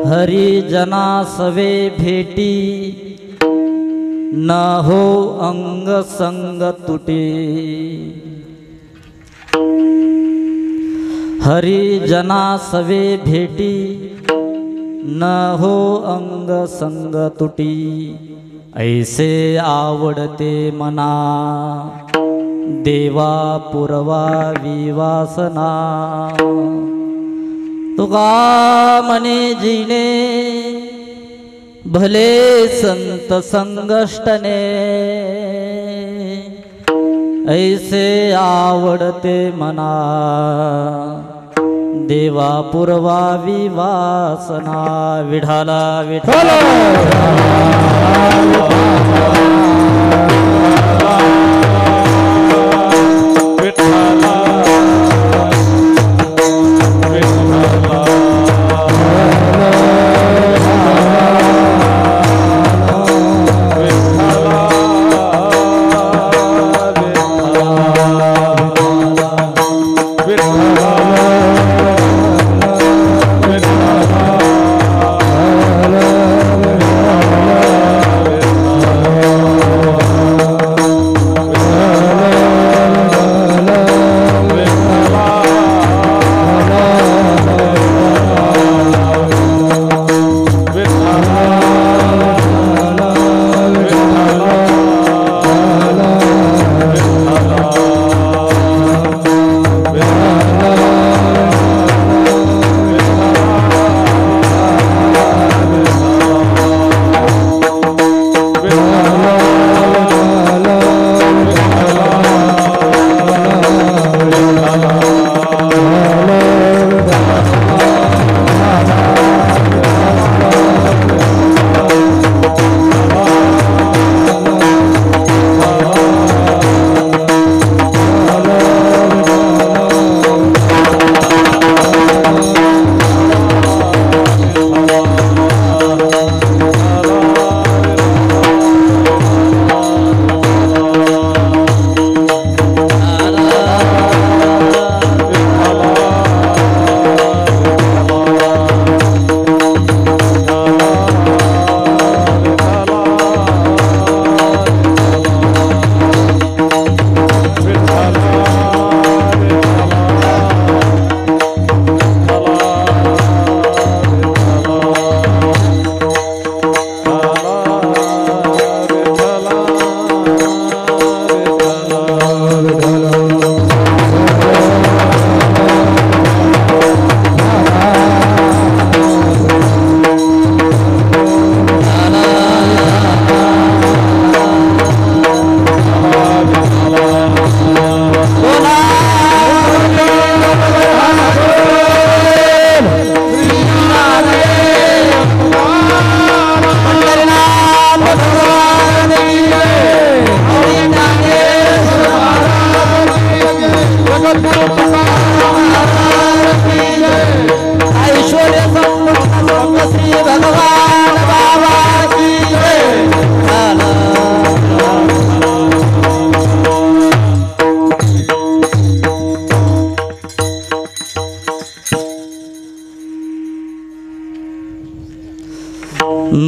हरिजना सवे भेटी न हो अंग संग तुटे। हरिजना सवे भेटी न हो अंग संग तुटी। ऐसे आवडते मना देवा पुरवावी वासना। तुका मने जिने भले संत संगष्टने। ऐसे आवडते मना देवा पुरवावी वासना। विठाला विठाला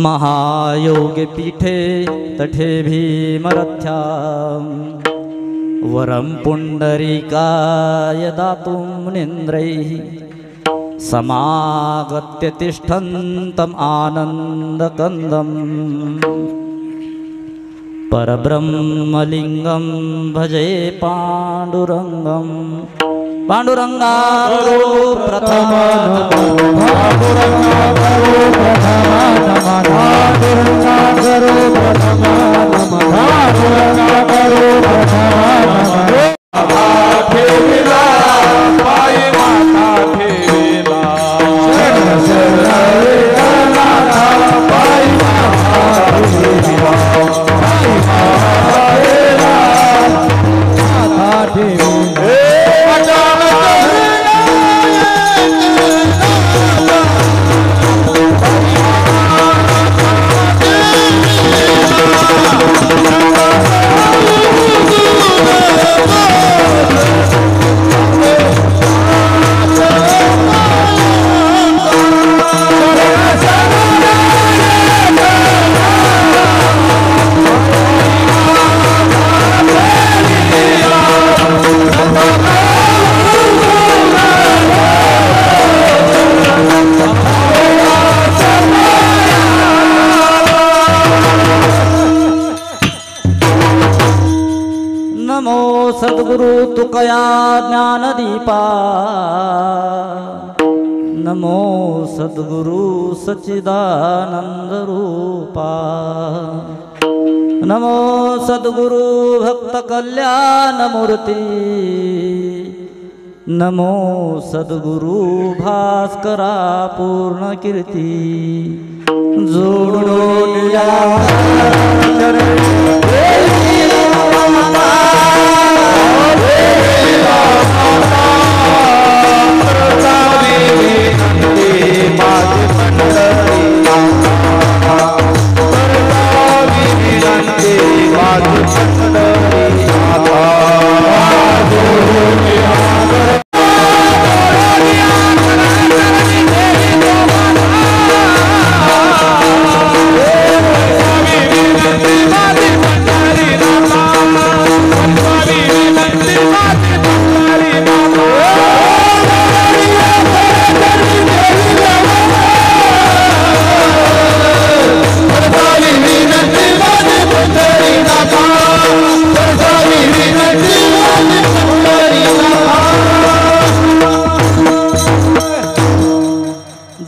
महायोग पीठे तठे भीमरथ्या। वरं पुंडरीकाय दातुं मुनीन्द्रैः समागत्य तिष्ठन्तम् आनन्दकन्दम्। परब्रह्मलिङ्गं भजे पाण्डुरङ्गं। पाण्डुरङ्गा गुरु प्रथमा या ज्ञानदीपा नमो सद्गुरु सच्चिदानंद रूपा नमो सद्गुरु भक्त कल्याण मूर्ती नमो सद्गुरु भास्करा पूर्ण कीर्ती जोडून या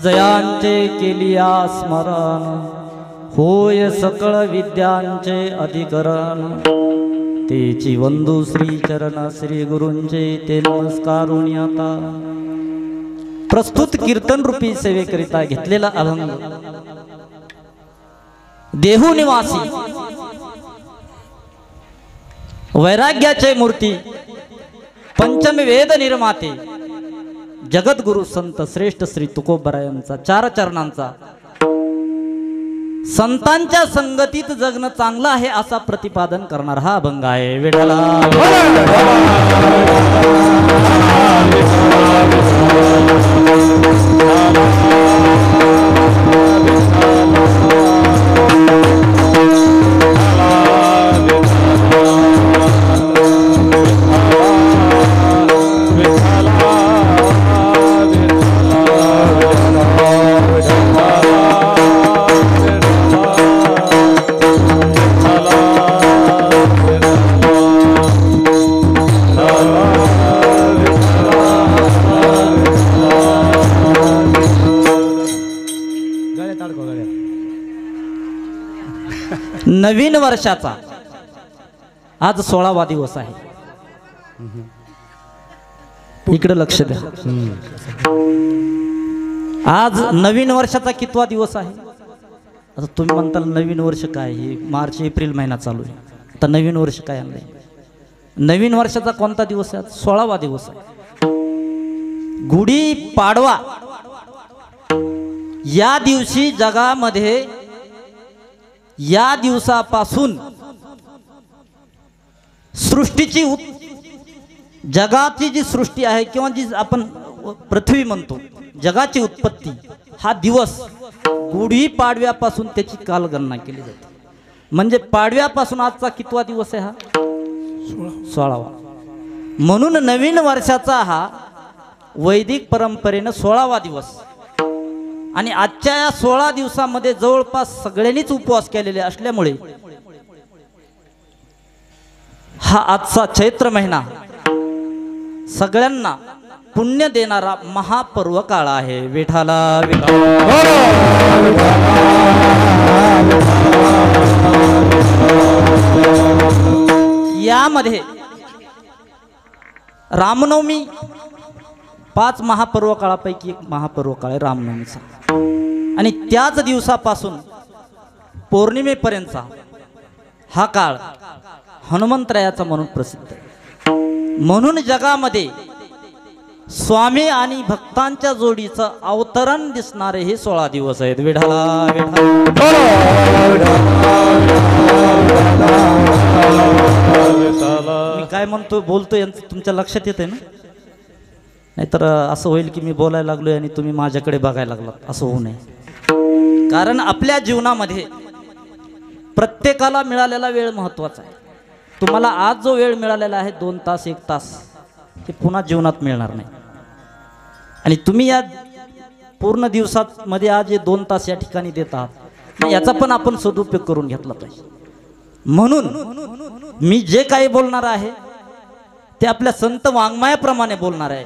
जयांचे केलिया स्मरण होय सकळ विद्यांचे अधिकरण तेची वंदू श्री चरण श्री गुरूंचे ते नमस्कारुणी आता प्रस्तुत कीर्तन रूपी सेवेकरिता घेतलेला अभंग देहू निवासी वैराग्याचे मूर्ती पंचम वेद निर्माते जगद्गुरु संत श्रेष्ठ श्री तुकोबरायांचा चार चरणांचा संतांच्या संगतीत जगणं चांगलं आहे असा प्रतिपादन करणार हा अभंग आहे विठ्ठला नवीन वर्षाचा आज 16वा दिवस आहे. इकडे लक्ष द्या. आज नवीन वर्षाचा कितवा दिवस आहे? आता तुम्ही म्हणताल नवीन वर्ष काय? हे मार्च एप्रिल महिना चालू आहे. आता नवीन वर्ष काय आणलंय? नवीन वर्षाचा कोणता दिवस आहे? 16वा दिवस आहे. गुढी पाडवा या दिवशी जगामध्ये या दिवसापासून सृष्टीची जगाची जी सृष्टी आहे किंवा जी आपण पृथ्वी म्हणतो जगाची उत्पत्ती हा दिवस गुढी पाडव्यापासून त्याची कालगणना केली जाते. म्हणजे पाडव्यापासून आजचा कितवा दिवस आहे? हा 16वा. म्हणून नवीन वर्षाचा हा वैदिक परंपरेने 16वा दिवस आणि आजच्या या 16 दिवसामध्ये जवळपास सगळ्यांनीच उपवास केलेले असल्यामुळे हा आजचा चैत्र महिना सगळ्यांना पुण्य देणारा महापर्व काळ आहे. विठाला यामध्ये रामनवमी 5 महापर्व काळापैकी एक महापर्व काळ आहे रामनवमीचा. आणि त्याच दिवसापासून पौर्णिमेपर्यंतचा हा काळ हनुमंतरायाचा म्हणून प्रसिद्ध आहे. म्हणून जगामध्ये स्वामी आणि भक्तांच्या जोडीचं अवतरण दिसणारे हे 16 दिवस आहेत. विठाला मी काय म्हणतो बोलतो यांचं तुमच्या लक्षात येत आहे ना? नाहीतर असं होईल की मी बोलायला लागलोय आणि तुम्ही माझ्याकडे बघायला लागलात. असं होऊ नये. कारण आपल्या जीवनामध्ये प्रत्येकाला मिळालेला वेळ महत्त्वाचा आहे. तुम्हाला आज जो वेळ मिळालेला आहे 2 तास 1 तास हे पुन्हा जीवनात मिळणार नाही. आणि तुम्ही या पूर्ण दिवसात मध्ये आज जे 2 तास या ठिकाणी देत आहात याचा पण आपण सदुपयोग करून घेतला पाहिजे. म्हणून मी जे काही बोलणार आहे ते आपल्या संत वाङ्मयाप्रमाणे बोलणार आहे.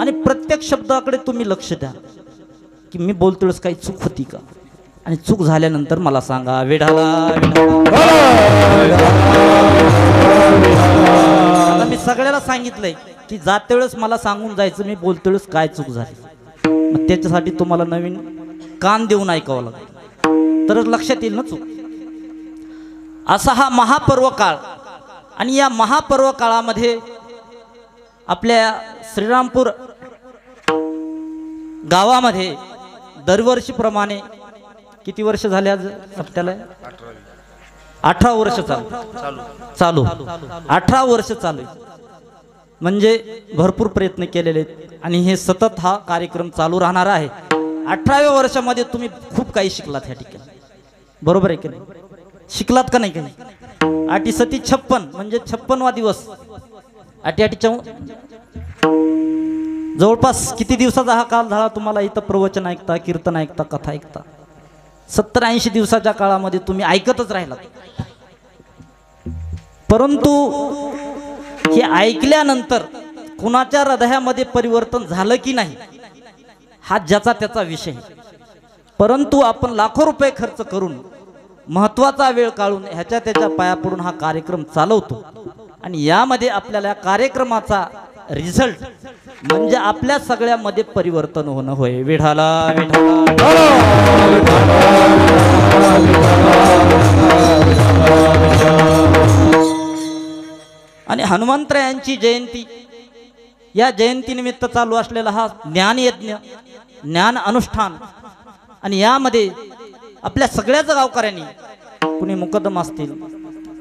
आणि प्रत्येक शब्दाकडे तुम्ही लक्ष द्या की मी बोलतोच काही चूक होती का, आणि चूक झाल्यानंतर मला सांगा. विढाला आता मी सगळ्याला सांगितलंय की जाते वेळेस मला सांगून जायचं मी बोलतोच काय चूक झाली. मग त्याच्यासाठी तुम्हाला नवीन कान देऊन ऐकावं लागेल तरच लक्षात येईल ना चूक. असा हा महापर्व काळ, आणि या महापर्व काळामध्ये आपल्या श्रीरामपूर गावामध्ये दरवर्षीप्रमाणे किती वर्ष झाले आज हप्त्याला? 18 वर्ष चालू 18 वर्ष चालू. म्हणजे भरपूर प्रयत्न केलेले आहेत आणि हे सतत हा कार्यक्रम चालू राहणार आहे. 18व्या वर्षामध्ये तुम्ही खूप काही शिकलात ह्या ठिकाणी, बरोबर आहे की नाही? शिकलात का नाही काही? 8 सती 56 म्हणजे 56वा दिवस. 8 जवळपास किती दिवसाचा हा काल झाला तुम्हाला? इथं प्रवचन ऐकता, कीर्तन ऐकता, कथा ऐकता. 70-80 दिवसाच्या काळामध्ये तुम्ही ऐकतच राहिलात. परंतु हे ऐकल्यानंतर कुणाच्या हृदयामध्ये परिवर्तन झालं की नाही हा ज्याचा त्याचा विषय. परंतु आपण लाखो रुपये खर्च करून महत्वाचा वेळ काढून ह्याच्या त्याच्या पाया पडून हा कार्यक्रम चालवतो, आणि यामध्ये आपल्याला कार्यक्रमाचा रिझल्ट म्हणजे आपल्या सगळ्यामध्ये परिवर्तन होणं होय. विठाला आणि हनुमंतरायांची जयंती, या जयंतीनिमित्त चालू असलेला हा ज्ञान यज्ञ, ज्ञान अनुष्ठान, आणि यामध्ये आपल्या सगळ्याच गावकऱ्यांनी, कुणी मुकदम असतील,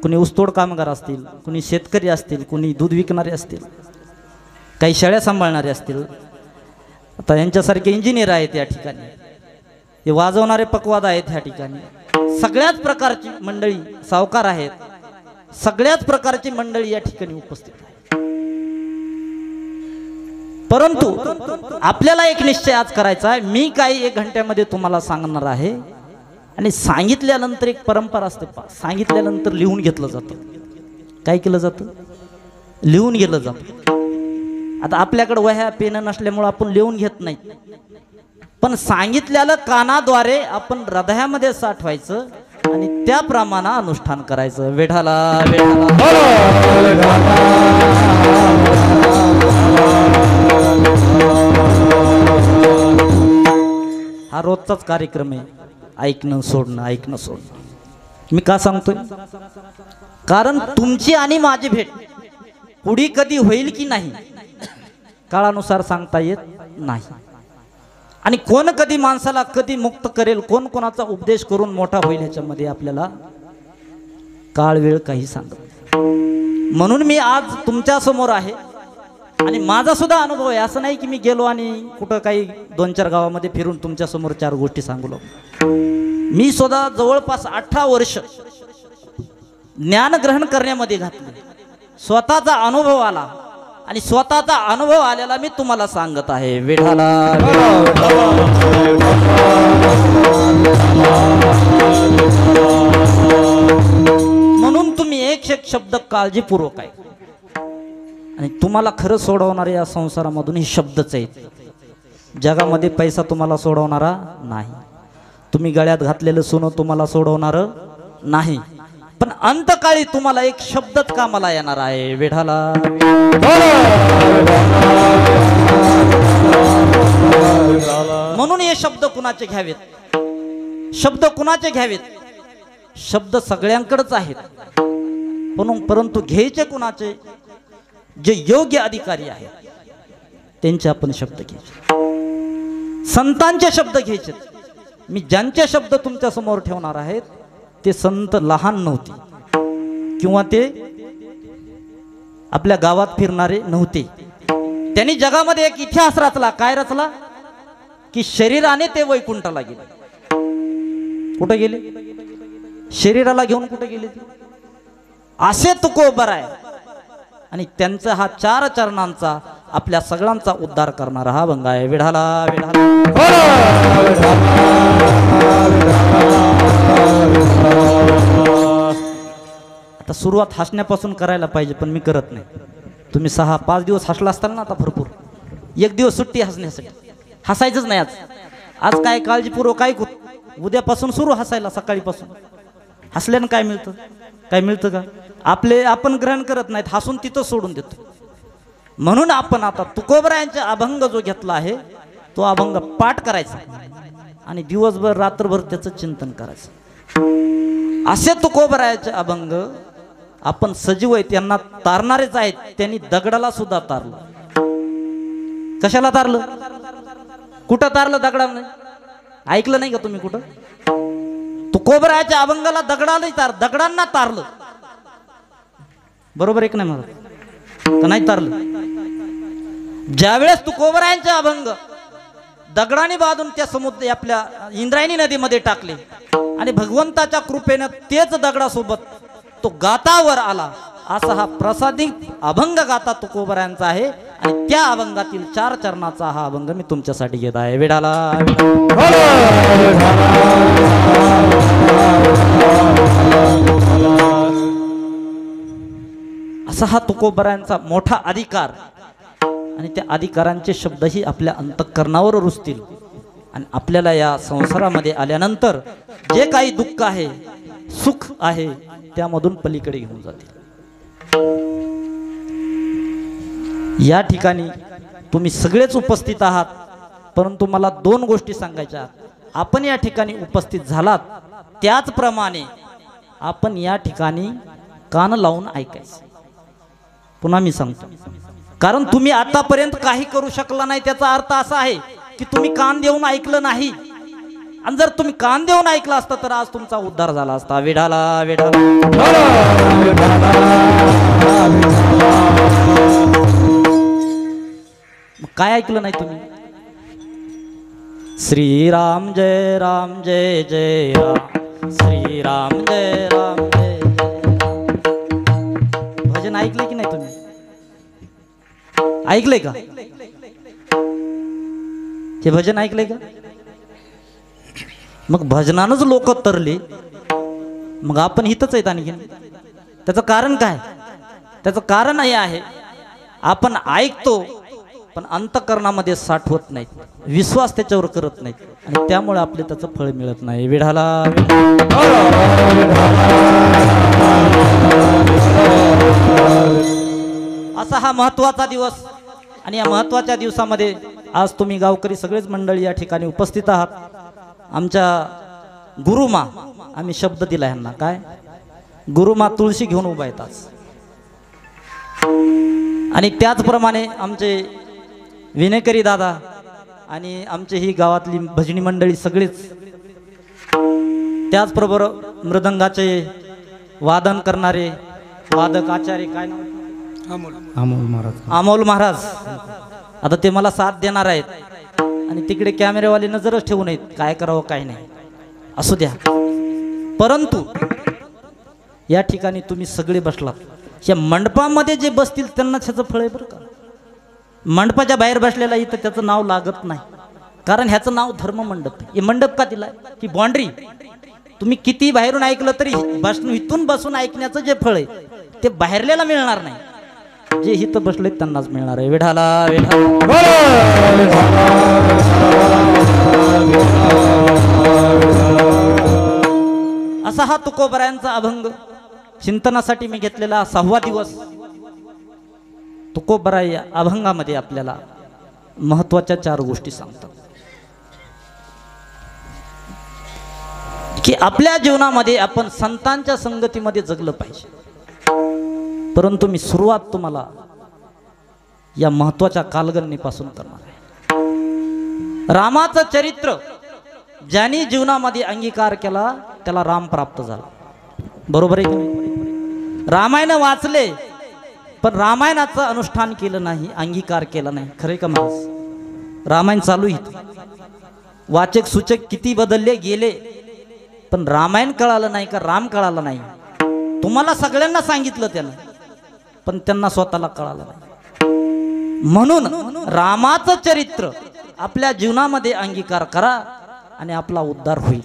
कुणी ऊसतोड कामगार असतील, कुणी शेतकरी असतील, कुणी दूध विकणारे असतील, काही शेळ्या सांभाळणारे असतील, आता यांच्यासारखे इंजिनियर आहेत या ठिकाणी, हे वाजवणारे पकवाद आहेत ह्या ठिकाणी, सगळ्याच प्रकारची मंडळी, सावकार आहेत, सगळ्याच प्रकारची मंडळी या ठिकाणी उपस्थित आहे. परंतु आपल्याला एक निश्चय आज करायचा आहे. मी काही 1 घंट्यामध्ये तुम्हाला सांगणार आहे, आणि सांगितल्यानंतर एक परंपरा असते, सांगितल्यानंतर लिहून घेतलं जातं. काय केलं जातं? लिहून घेतलं जातं. आता आपल्याकडे वह्या पेन नसल्यामुळे आपण लिहून घेत नाही, पण सांगितलेलं कानाद्वारे आपण हृदयामध्ये साठवायचं आणि त्याप्रमाणे अनुष्ठान करायचं. वेढाला हा रोजचाच कार्यक्रम आहे. ऐकणं सोडणं, ऐकणं सोडणं. मी का सांगतोय? कारण तुमची आणि माझी भेट पुढे कधी होईल की नाही काळानुसार सांगता येत नाही, आणि कोण कधी माणसाला कधी मुक्त करेल, कोण कोणाचा उपदेश करून मोठा होईल ह्याच्यामध्ये आपल्याला काळ वेळ काही सांगत. म्हणून मी आज तुमच्या समोर आहे, आणि माझा सुद्धा अनुभव आहे. असं नाही की मी गेलो आणि कुठं काही 2-4 गावामध्ये फिरून तुमच्या समोर 4 गोष्टी सांगू लागलो. मी सुद्धा जवळपास 18 वर्ष ज्ञान ग्रहण करण्यामध्ये घातले. स्वतःचा अनुभव आला, आणि स्वतःचा अनुभव आलेला मी तुम्हाला सांगत आहे. विठाला म्हणून तुम्ही एक शब्द काळजीपूर्वक आहे, आणि तुम्हाला खरं सोडवणारे या संसारामधून हे शब्दच आहेत. जगामध्ये पैसा तुम्हाला सोडवणारा नाही, तुम्ही गळ्यात घातलेलं सोनं तुम्हाला सोडवणार नाही, पण अंतकाळी तुम्हाला एक शब्दच कामाला येणार आहे. वेढाला म्हणून हे शब्द कुणाचे घ्यावेत? शब्द कुणाचे घ्यावेत? शब्द सगळ्यांकडेच आहेत, परंतु घ्यायचे कुणाचे? जे योग्य अधिकारी आहेत त्यांचे आपण शब्द घ्यायचे, संतांचे शब्द घ्यायचे. मी ज्यांचे शब्द तुमच्या समोर ठेवणार आहेत ते संत लहान नव्हते, किंवा ते आपल्या गावात फिरणारे नव्हते. त्यांनी जगामध्ये एक इतिहास रचला. काय रचला? की शरीराने ते वैकुंठाला गेले. कुठे गेले? शरीराला घेऊन कुठे गेले ते? असे तुकोबर आहे, आणि त्यांचा हा 4 चरणांचा आपल्या सगळ्यांचा उद्धार करणारा हा भंग आहे. विढाला आता सुरुवात हसण्यापासून करायला पाहिजे, पण मी करत नाही. तुम्ही 6-5 दिवस हसला असताल ना आता भरपूर, एक दिवस सुट्टी हसण्यासाठी. हसायचंच नाही आज. आज काय काळजीपूर्वक काय उद्यापासून सुरू हसायला. सकाळीपासून हसल्यानं काय मिळतं? काय मिळतं का? आपण ग्रहण करत नाहीत, हसून तिथं सोडून देतो. म्हणून आपण आता तुकोबरायांचा अभंग जो घेतला आहे तो अभंग पाठ करायचा आणि दिवसभर रात्रभर त्याचं चिंतन करायचं. असे तुकोबरायाचे अभंग आपण सजीव आहेत त्यांना तारणारेच आहेत. त्यांनी दगडाला सुद्धा तारलं. कशाला तारलं? कुठं तारलं? दगडाला. ऐकलं नाही का तुम्ही कुठं? तुकोबरायाच्या अभंगाला दगडांना तारलं. बरोबर एक नाही मला का नाही तारलं? ज्यावेळेस तुकोबरायांचे अभंग दगडाने बांधून त्या समुद्र आपल्या इंद्रायणी नदीमध्ये टाकले आणि भगवंताच्या कृपेनं तेच दगडासोबत तो गातावर आला, असा हा प्रसादित अभंग गाता तुकोबरायांचा आहे. आणि त्या अभंगातील 4 चरणाचा हा अभंग मी तुमच्यासाठी घेत आहे. विठाला असा हा तुकोबरायांचा मोठा अधिकार आणि त्या अधिकारांचे शब्दही आपल्या अंतःकरणावर रुजतील आणि आपल्याला या संसारामध्ये आल्यानंतर जे काही दुःख आहे, सुख आहे, त्यामधून पलीकडे घेऊन जातील. या ठिकाणी तुम्ही सगळेच उपस्थित आहात, परंतु मला 2 गोष्टी सांगायच्या. आपण या ठिकाणी उपस्थित झालात त्याचप्रमाणे आपण या ठिकाणी कान लावून ऐकायचं. पुन्हा मी सांगतो, कारण तुम्ही आतापर्यंत काही करू शकला नाही त्याचा अर्थ असा आहे की तुम्ही कान देऊन ऐकलं नाही. आणि जर तुम्ही कान देऊन ऐकला असता तर आज तुमचा उद्धार झाला असता. विठाला विठाला. काय ऐकलं नाही तुम्ही? श्रीराम जय राम जय जय राम, श्रीराम जय राम जय जय राम. भजन ऐकले की नाही तुम्ही? ऐकलंय का? हे भजन ऐकलंय का? मग भजनानंच लोक तरले, मग आपण हितच आहेत आणखीन. त्याचं कारण काय? त्याचं कारण हे आहे, आपण ऐकतो पण अंतःकरणामध्ये साठवत नाहीत, विश्वास त्याच्यावर करत नाहीत आणि त्यामुळे आपले त्याचं फळ मिळत नाही. विठाला असा हा महत्वाचा दिवस आणि या महत्वाच्या दिवसामध्ये आज तुम्ही गावकरी सगळेच मंडळी या ठिकाणी उपस्थित आहात. आमच्या गुरुमा, आम्ही शब्द दिला यांना, काय गुरुमा तुळशी घेऊन उभा येतात. आणि त्याचप्रमाणे आमचे विनेकरी दादा आणि आमचे ही गावातली भजनी मंडळी सगळीच, त्याचबरोबर मृदंगाचे वादन करणारे वादक आचार्य, काय नाव? अमोल महाराज. आता ते मला साथ देणार आहेत आणि तिकडे कॅमेरेवाले नजरच ठेवू नयेत, काय करावं काय नाही, असू द्या. परंतु या ठिकाणी तुम्ही सगळे बसलात, या मंडपामध्ये जे बसतील त्यांना त्याचं फळ आहे बरं का. मंडपाच्या बाहेर बसलेला इथं त्याचं नाव लागत नाही, कारण ह्याचं नाव धर्म मंडप. हे मंडप का दिलाय? की बाउंड्री. तुम्ही किती बाहेरून ऐकलं तरी इथून बसून ऐकण्याचं जे फळ आहे ते बाहेरल्याला मिळणार नाही, जे इथं बसले त्यांनाच मिळणार आहे. विठाला असा हा तुकोबरायांचा अभंग चिंतनासाठी मी घेतलेला 6वा दिवस. तुकोबराय या अभंगामध्ये आपल्याला महत्वाच्या 4 गोष्टी सांगतात की आपल्या जीवनामध्ये आपण संतांच्या संगतीमध्ये जगलं पाहिजे. परंतु मी सुरुवात तुम्हाला या महत्वाच्या कालगणनेपासून करणार आहे. रामाचं चरित्र ज्यांनी जीवनामध्ये अंगीकार केला त्याला राम प्राप्त झाला. बरोबर आहे की नाही? रामायण वाचले पण रामायणाचं अनुष्ठान केलं नाही, अंगीकार केला नाही. खरे का महाराज? रामायण चालू इथं, वाचक सूचक किती बदलले गेले पण रामायण कळालं नाही का राम कळाला नाही. तुम्हाला सगळ्यांना सांगितलं त्यानं, पण त्यांना स्वतःला कळालं नाही. म्हणून रामाचं चरित्र आपल्या जीवनामध्ये अंगीकार करा आणि आपला उद्धार होईल.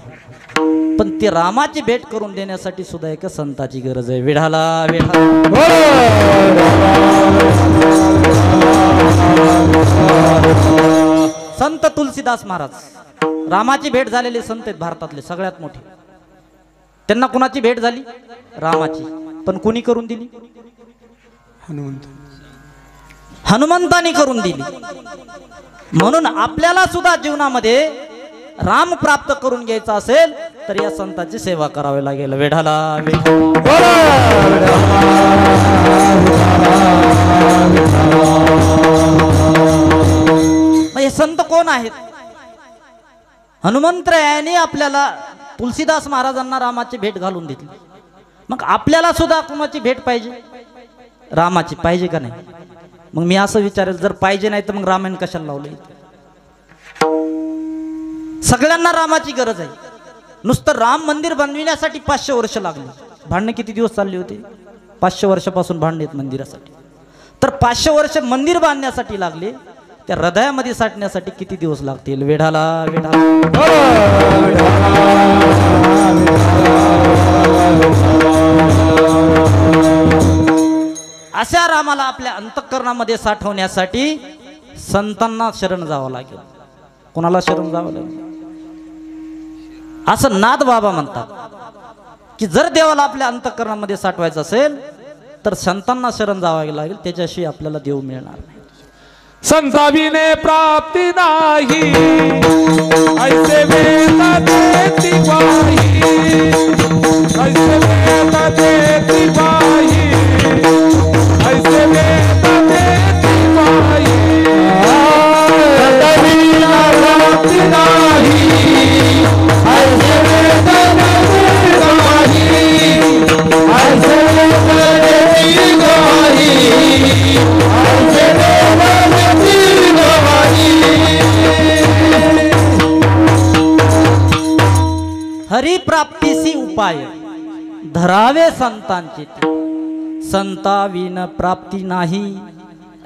पण ती रामाची भेट करून देण्यासाठी सुद्धा एका संताची गरज आहे. विढाला विढा संत तुलसीदास महाराज रामाची भेट झालेले संत आहेत भारतातले सगळ्यात मोठे. त्यांना कुणाची भेट झाली? रामाची. पण कुणी करून दिली? हनुमंतानी करून दिली. म्हणून आपल्याला सुद्धा जीवनामध्ये राम प्राप्त करून घ्यायचा असेल तर या संतांची सेवा करावी लागेल. वेढाला हे संत कोण आहेत? हनुमंतरायाने आपल्याला तुलसीदास महाराजांना रामाची भेट घालून दिली. मग आपल्याला सुद्धा कोणाची भेट पाहिजे? रामाची पाहिजे का नाही? मग मी असं विचारेल, जर पाहिजे नाही तर मग रामायण कशाला लावले? सगळ्यांना रामाची गरज आहे. नुसतं राम मंदिर बनविण्यासाठी 500 वर्ष लागली. भांडणं किती दिवस चालली होती? 500 वर्षापासून भांडणे आहेत मंदिरासाठी. तर 500 वर्ष मंदिर बांधण्यासाठी लागले, त्या हृदयामध्ये साठण्यासाठी किती दिवस लागतील? वेढाला वेढाला अशा रामाला आपल्या अंतःकरणामध्ये साठवण्यासाठी संतांना शरण जावं लागेल. कोणाला शरण जावं लागेल? असं नाथ बाबा म्हणतात की जर देवाला आपल्या अंतःकरणामध्ये साठवायचं असेल तर संतांना शरण जावं लागेल. त्याच्याशिवाय आपल्याला देव मिळणार नाही. संताविने प्राप्ती नाही, ऐसे वेद देती बाई, ऐसे वेद देती बाई, ऐसे वेद देती बाई. संताविना प्राप्ती नाही, ऐसे वेद देती बाई, ऐसे वेद देती बाई, ऐसे वेद हरी प्राप्तीसी उपाय धरावे संतांचे. संताविन प्राप्ती नाही,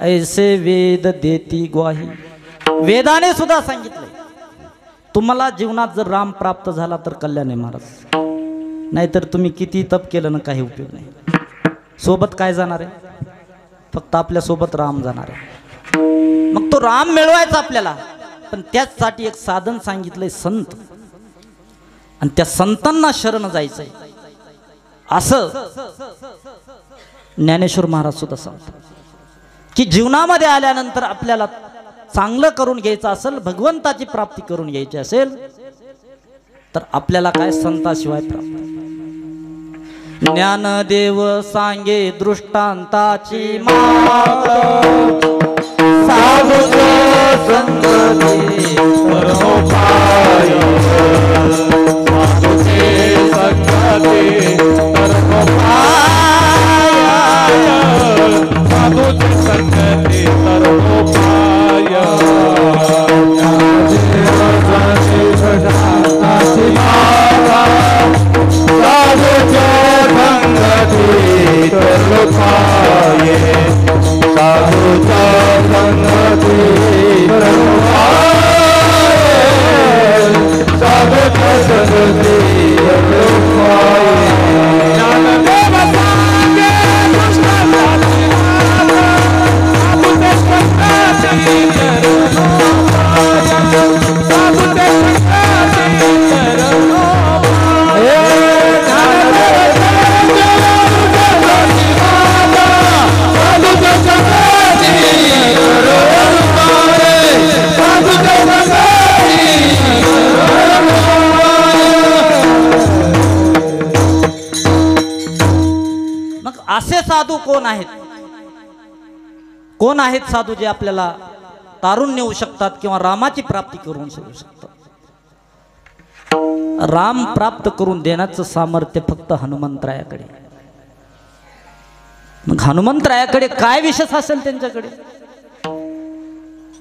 ऐसे वेद देती ग्वाही. वेदाने सुद्धा सांगितले तुम्हाला जीवनात जर राम प्राप्त झाला तर कल्याण आहे महाराज. नाहीतर तुम्ही किती तप केलं ना काही उपयोग नाही. सोबत काय जाणार आहे? फक्त आपल्या सोबत राम जाणार आहे. मग तो राम मिळवायचा आपल्याला, पण त्याचसाठी एक साधन सांगितलंय, संत. आणि त्या संतांना शरण जायचंय असं ज्ञानेश्वर महाराज सुद्धा सांगतात की जीवनामध्ये आल्यानंतर आपल्याला चांगलं करून घ्यायचं असेल, भगवंताची प्राप्ती करून घ्यायची असेल तर आपल्याला काय संताशिवाय प्राप्त. ज्ञानदेव सांगे दृष्टांताची मात, साधू संगती परमोपाय, साधूचे संगती परमोपाय, साधूचे संगती परमोपाय. ज्ञानदेव सांगे दृष्टांताची मात, साधूचे संगती परमोपाय, साधूच्या संगती परमोपाय, साधूच्या संगती परमोपाय. ज्ञानदेव सांगे दृष्टांताची मात, साधूचे संगती परमोपाय, साधूचे संगती परमोपाय. मग असे साधू कोण आहेत? कोण आहेत साधू जे आपल्याला तारून नेऊ शकतात किंवा रामाची प्राप्ती करून देऊ शकतात? राम प्राप्त करून देण्याचं सामर्थ्य फक्त हनुमंतरायाकडे. मग हनुमंतरायाकडे काय विशेष असेल? त्यांच्याकडे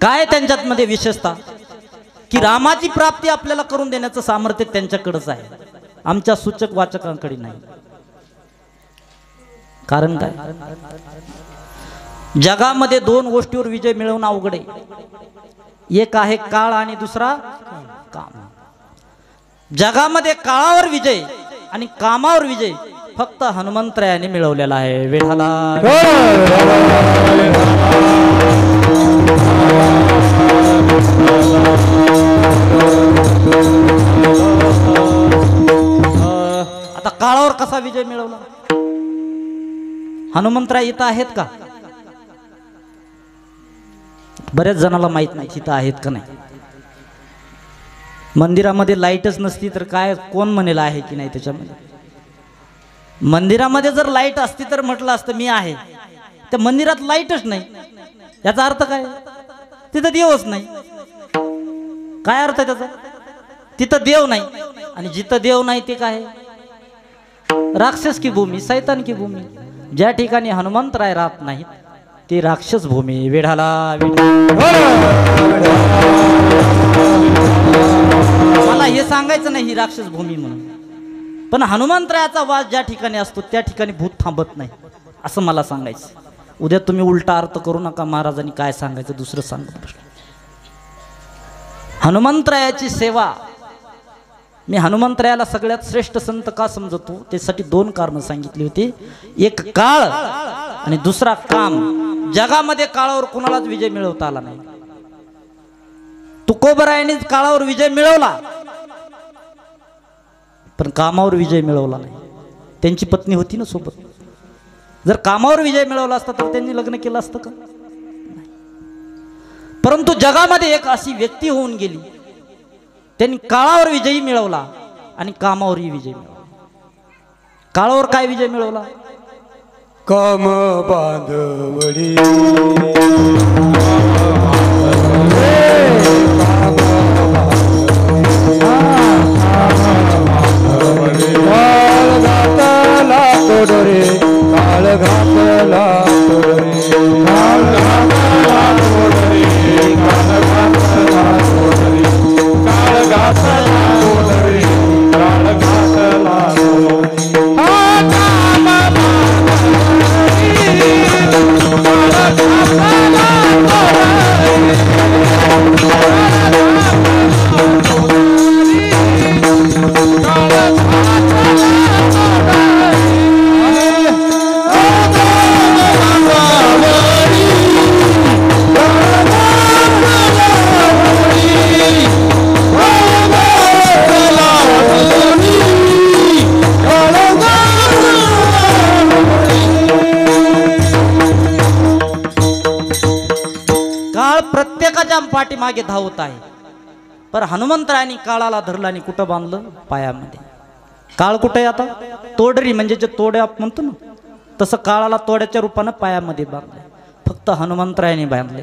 काय त्यांच्यात मध्ये विशेषता की रामाची प्राप्ती आपल्याला करून देण्याचं सामर्थ्य त्यांच्याकडेच आहे, आमच्या सूचक वाचकांकडे नाही. कारण काय? जगामध्ये 2 गोष्टीवर विजय मिळवणं अवघड आहे. एक आहे काळ आणि दुसरा काम. जगामध्ये काळावर विजय आणि कामावर विजय फक्त हनुमंतरायाने मिळवलेला आहे. विठाला आता काळावर कसा विजय मिळवला? हनुमंतराय इथं आहेत का? बऱ्याच जणाला माहित नाही इथं आहेत का नाही. मंदिरामध्ये लाईटच नसती तर काय कोण म्हणेल आहे की नाही. त्याच्यामध्ये मंदिरामध्ये जर लाईट असती तर म्हटलं असतं मी आहे. त्या मंदिरात लाईटच नाही, याचा अर्थ काय? तिथं देवच नाही. काय अर्थ त्याचा? तिथं देव नाही. आणि जिथं देव नाही ते काय? राक्षस की भूमी, सैतान की भूमी. ज्या ठिकाणी हनुमंतराय राहत नाहीत ती राक्षस भूमी. वेढाला मला हे सांगायचं नाही ही राक्षस भूमी म्हणून, पण हनुमंतरायाचा वास ज्या ठिकाणी असतो त्या ठिकाणी भूत थांबत नाही असं मला सांगायचं. उद्या तुम्ही उलटा अर्थ करू नका. महाराजांनी काय सांगायचं दुसरं सांगत बसलो. हनुमंतरायाची सेवा, मी हनुमंतरायाला सगळ्यात श्रेष्ठ संत का समजतो त्यासाठी दोन कारण सांगितली होती. एक काळ आणि दुसरा काम. जगामध्ये काळावर कुणालाच विजय मिळवता आला नाही. तुकोबरायांनीच काळावर विजय मिळवला पण कामावर विजय मिळवला नाही. त्यांची पत्नी होती ना सोबत. जर कामावर विजय मिळवला असता तर त्यांनी लग्न केलं असतं का? परंतु जगामध्ये एक अशी व्यक्ती होऊन गेली, त्यांनी काळावर विजयी मिळवला आणि कामावरही विजय मिळवला. काळावर काय विजय मिळवला? काम बांधवडी घातला तोडरे, काळ घातला तोडरे, काळ घातला तोडरे, काळ घातला तोडरे, काळ घातला तोडरे, काळ घातला तोडरे. प्रत्येकाच्या पाठीमागे धावत आहे. पर हनुमंतरायांनी काळाला धरलं आणि कुठं बांधलं? पायामध्ये. काळ कुठे आता? तोडरी म्हणजे जे तोड्या म्हणतो ना तसं काळाला तोड्याच्या रूपानं पायामध्ये बांधले. फक्त हनुमंतरायांनी बांधले,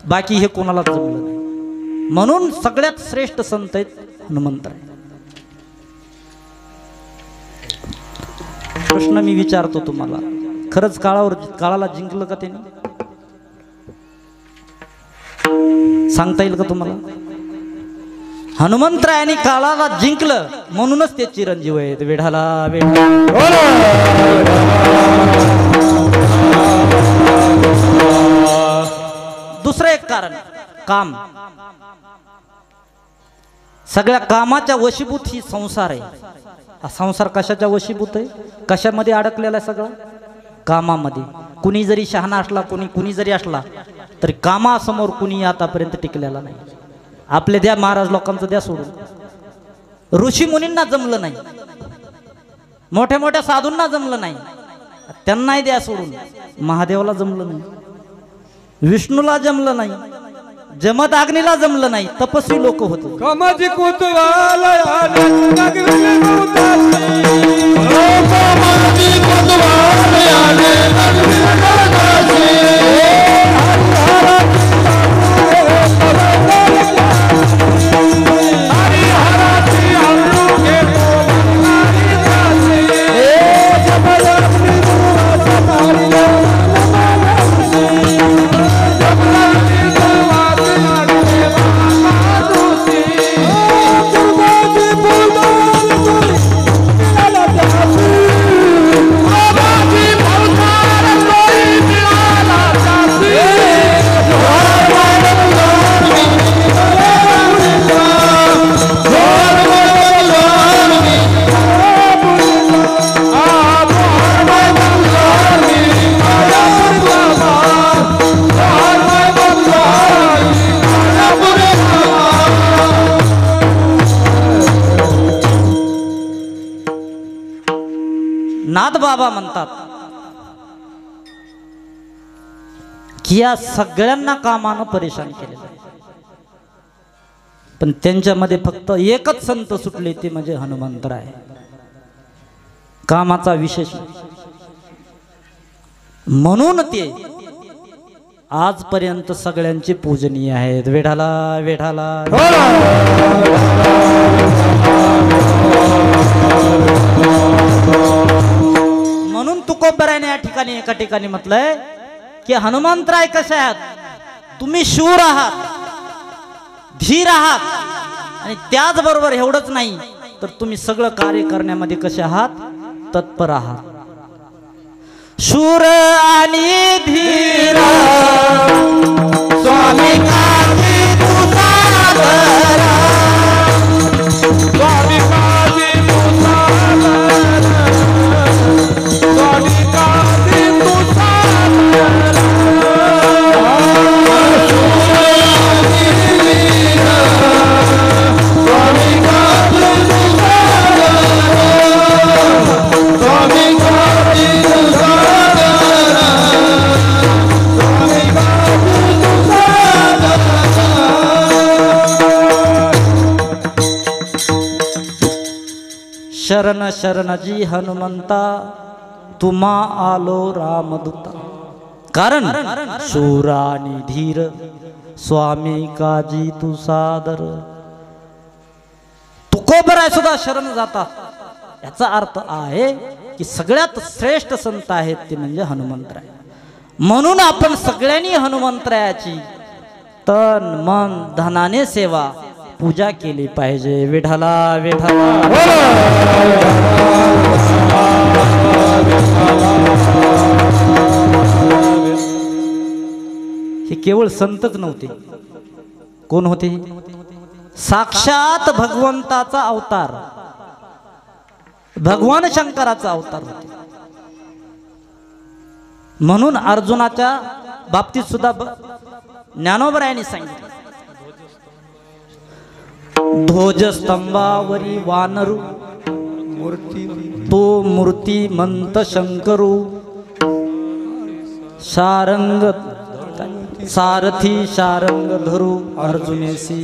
बाकी हे कोणाला जमलं नाही. म्हणून सगळ्यात श्रेष्ठ संत आहेत हनुमंतराय. प्रश्न मी विचारतो तुम्हाला, खरंच काळाला जिंकलं का त्यांनी? सांगता येईल का तुम्हाला? हनुमंतरायांनी काळाला जिंकलं म्हणूनच ते चिरंजीव आहेत. वेढाला दुसरं एक कारण काम. सगळ्या कामाच्या वशीभूत ही संसार आहे. हा संसार कशाच्या वशीभूत आहे? कशामध्ये अडकलेला आहे? सगळं कामामध्ये. कुणी जरी शहाणा असला, कुणी जरी असला तरी कामासमोर कुणी आतापर्यंत टिकलेला नाही. आपले द्या महाराज लोकांचं द्या सोडून. ऋषी मुनींना जमलं नाही, मोठ्या मोठ्या साधूंना जमलं नाही, त्यांनाही द्या सोडून. महादेवाला जमलं नाही, विष्णूला जमलं नाही, जमदग्नीला जमलं नाही. तपस्वी लोक होते. कमाजी कोतवाला नाथबाबा म्हणतात की या सगळ्यांना कामानं परेशान केलेलं आहे, पण त्यांच्यामध्ये फक्त एकच संत सुटले, ते म्हणजे हनुमंतराय. कामाचा विशेष म्हणून ते आजपर्यंत सगळ्यांचे पूजनीय आहेत. विठाला विठाला. म्हणून तुकोबरायने या ठिकाणी एका ठिकाणी म्हटलंय की हनुमंतराय कसे आहात, तुम्ही शूर आहात, धीर आहात, आणि त्याचबरोबर एवढंच नाही तर तुम्ही सगळं कार्य करण्यामध्ये कसे आहात, तत्पर आहात. शूर आणि धीर स्वामी काजी तुझा बरा, स्वामी काजी तुझा बरा, स्वामी काजी तुझा बरा. शरण शरणजी हनुमंता, तुम्हा आलो रामदूता. कारण शूर आणि धीर स्वामी काजी तू सादर. तुकोबराय सुद्धा शरण जातात. याचा अर्थ आहे की सगळ्यात श्रेष्ठ संत आहेत ते म्हणजे हनुमंतराय. म्हणून आपण सगळ्यांनी हनुमंतरायाची तन मन धनाने सेवा पूजा केली पाहिजे. विठाला विठाला. हे केवळ संतच नव्हते, कोण होते, साक्षात भगवंताचा अवतार, भगवान शंकराचा अवतार होते. म्हणून अर्जुनाच्या बाबतीत सुद्धा ज्ञानोबरायांनी सांगितलं, ध्वजस्तंभावरी वानरू तो मूर्तिमंत शंकरू, शारंग सारथी शारंग धरू अर्जुनेसी.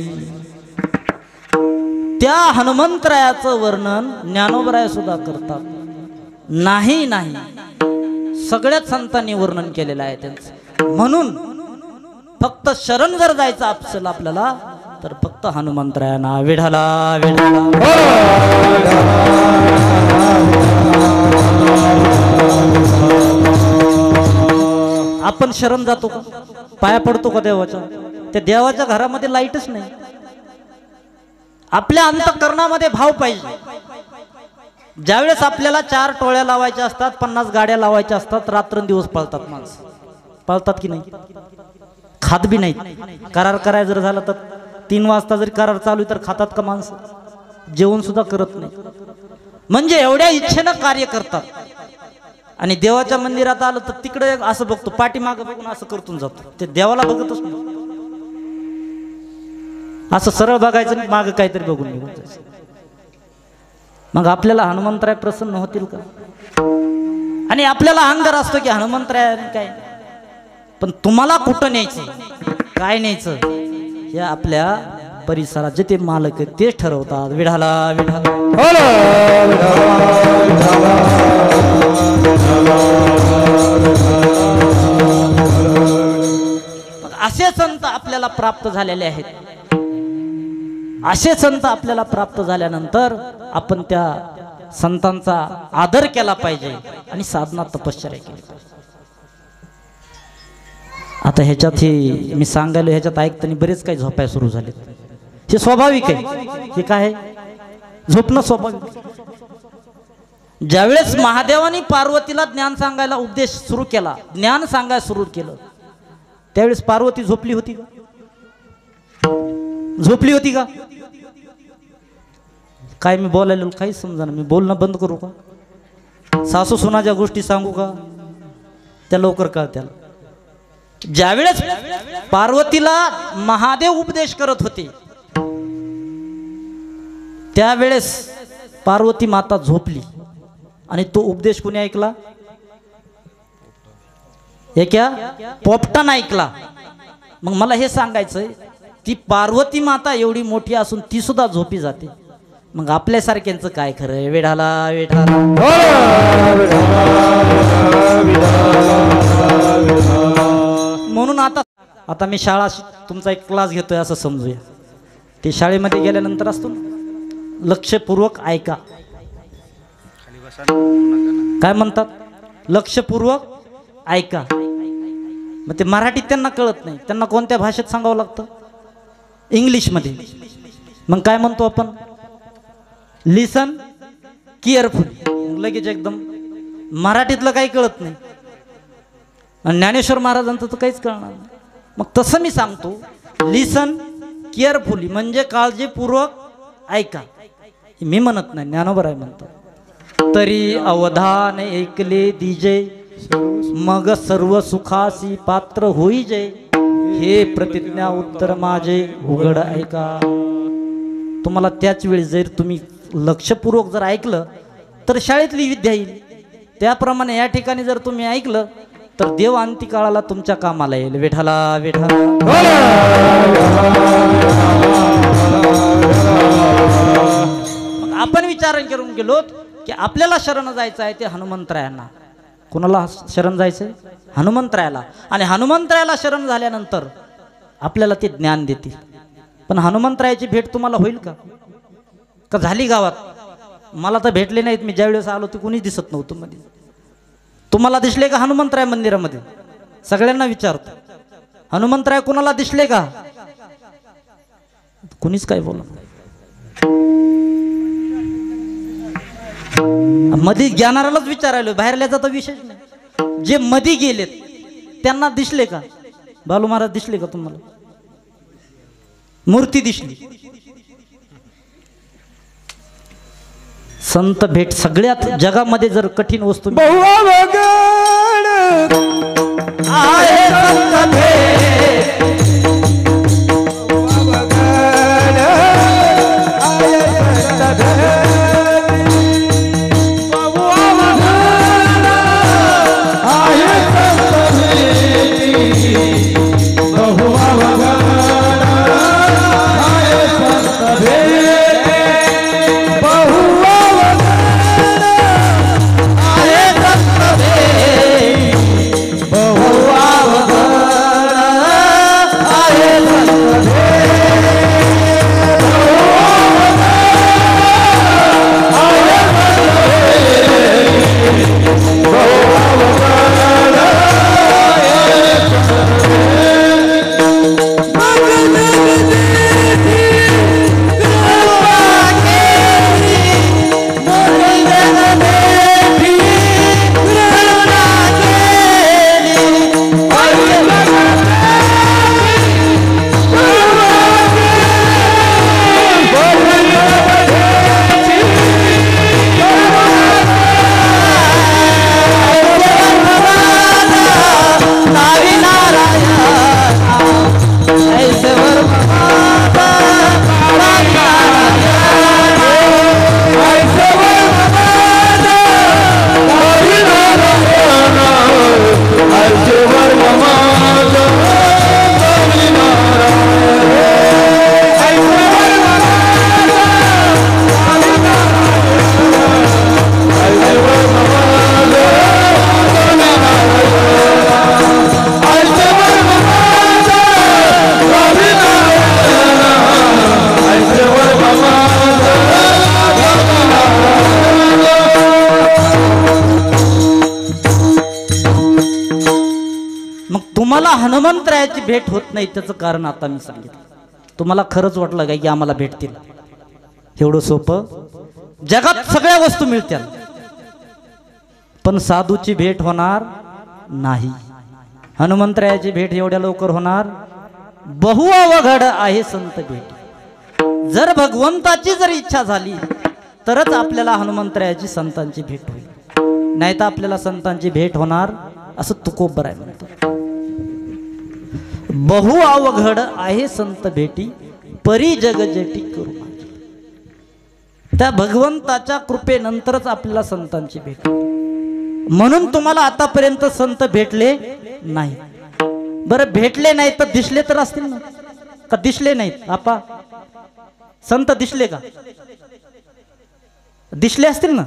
त्या हनुमंतरायाचं वर्णन ज्ञानोबराय सुद्धा करतात. नाही नाही, सगळ्याच संतांनी वर्णन केलेलं आहे त्यांचं. म्हणून फक्त शरण जर जायचं असेल आपल्याला तर फक्त हनुमंतरायांना. विठाला विठाला. आपण शरण जातो का, पाया पडतो का देवाच्या? त्या देवाच्या घरामध्ये लाईटच नाही. आपल्या अंतःकरणामध्ये भाव पाहिजे. ज्यावेळेस आपल्याला 4 टोळ्या लावायच्या असतात, 50 गाड्या लावायच्या असतात, रात्रंदिवस पळतात माणसं. पळतात की नाही? खात बी नाहीत. करार करायचं जर झालं तर 3 वाजता जरी करार चालू तर खातात का माणसं? जेवण सुद्धा करत नाही. म्हणजे एवढ्या इच्छेनं कार्य करतात. आणि देवाच्या मंदिरात आलं तर तिकडे असं बघतो, पाठीमागं बघून असं करतून जातो. ते देवाला बघतच नाही. असं सरळ बघायचं नाही, मागं काहीतरी बघून निघून जायचं. मग आपल्याला हनुमंतराय प्रसन्न होतील का? आणि आपल्याला अंगार असतो की हनुमंतराय काय, पण तुम्हाला कुठं न्यायचं, काय न्यायचं हे आपल्या परिसरात जे ते मालक आहेत तेच ठरवतात. विठाला विठाला. असे संत आपल्याला प्राप्त झालेले आहेत. असे संत आपल्याला प्राप्त झाल्यानंतर आपण त्या संतांचा आदर केला पाहिजे आणि साधना तपश्चर्या केली पाहिजे. आता ह्याच्यात हे मी सांगायला, ह्याच्यात ऐकताना बरेच काही झोपाय सुरू झाले. हे स्वाभाविक आहे. हे काय झोपणं स्वाभाविक. ज्यावेळेस महादेवानी पार्वतीला ज्ञान सांगायला उपदेश सुरू केला, ज्ञान सांगायला सुरू केलं, त्यावेळेस पार्वती झोपली होती का? झोपली होती का? काय मी बोलायला काहीच समजा ना. मी बोलणं बंद करू का? सासू सुनाच्या गोष्टी सांगू का? त्या लवकर कळत्या. ज्यावेळेस पार्वतीला महादेव उपदेश करत होते त्यावेळेस पार्वती माता झोपली. आणि तो उपदेश कोणी ऐकला? एका पोपटानं ऐकला. मग मला हे सांगायचंय, ती पार्वती माता एवढी मोठी असून ती सुद्धा झोपी जाते, मग आपल्यासारख्यांचं काय खरं? वेढाला वेढाला. म्हणून आता मी शाळा तुमचा एक क्लास घेतोय असं समजूया. ते शाळेमध्ये गेल्यानंतर असतो लक्षपूर्वक ऐका. काय म्हणतात? लक्षपूर्वक ऐका. मग ते मराठीत त्यांना कळत नाही, त्यांना कोणत्या भाषेत सांगावं लागतं? इंग्लिशमध्ये. मग काय म्हणतो आपण? लिसन केअरफुली. लगेच एकदम मराठीतलं काही कळत नाही. आणि ज्ञानेश्वर महाराजांचं तर काहीच कळणार नाही. मग तसं मी सांगतो, लिसन केअरफुली म्हणजे काळजीपूर्वक ऐका. मी म्हणत नाही, ज्ञानोबा म्हणतो. तरी अवधान ऐकले दिजे, मग सर्व सुखासी पात्र होईजे. हे प्रतिज्ञा उत्तर माझे उघड ऐका. तुम्हाला त्याच वेळी जर तुम्ही लक्षपूर्वक जर ऐकलं तर शाळेतली विद्या येईल. त्याप्रमाणे या ठिकाणी जर तुम्ही ऐकलं तर देव अंत्यकाळाला तुमच्या कामाला येईल. विठाला विठाला. मग आपण विचार करून गेलो की आपल्याला शरण जायचं आहे ते हनुमंतरायांना. कोणाला शरण जायचंय? हनुमंतरायाला. आणि हनुमंतरायाला शरण झाल्यानंतर आपल्याला ते ज्ञान देतील. पण हनुमंतरायाची भेट तुम्हाला होईल का? का झाली गावात? मला तर भेटले नाहीत. मी ज्यावेळेस आलो ते कोणीच दिसत नव्हतं मध्ये. तुम्हाला दिसले का हनुमंतराय मंदिरामध्ये? सगळ्यांना विचारतो, हनुमंतराय कोणाला दिसले का? कोणीच काय बोला. मध्ये ज्ञानारालाच विचारायलो, बाहेरल्याचा तर विशेष नाही. जे मध्ये गेलेत त्यांना दिसले का? बालू महाराज दिसले का तुम्हाला? मूर्ती दिसली. संत भेट सगळ्यात जगामध्ये जर कठीण वस्तू आहे संत भेट. तुम्हाला हनुमंतरायाची भेट होत नाही त्याचं कारण आता मी सांगितलं. तुम्हाला खरंच वाटलं काय की आम्हाला भेटतील? एवढं सोपं? जगात सगळ्या वस्तू मिळतील पण साधूची भेट होणार नाही. हनुमंतरायाची भेट एवढ्या लवकर होणार? बहु अवघड आहे संत भेट. जर भगवंताची जर इच्छा झाली तरच आपल्याला हनुमंतरायाची संतांची भेट होईल, नाही तर आपल्याला संतांची भेट होणार असं तुकोबर आहे म्हणतो. बहु अवघड आहे संत भेटी, परी जग जेटी करू माझी. त्या भगवंताच्या कृपेनंतरच आपल्याला संतांची भेट. म्हणून तुम्हाला आतापर्यंत संत भेटले नाही. बरं भेटले नाही तर दिसले तर असतील ना, का दिसले नाहीत? आपा संत दिसले का? दिसले असतील ना,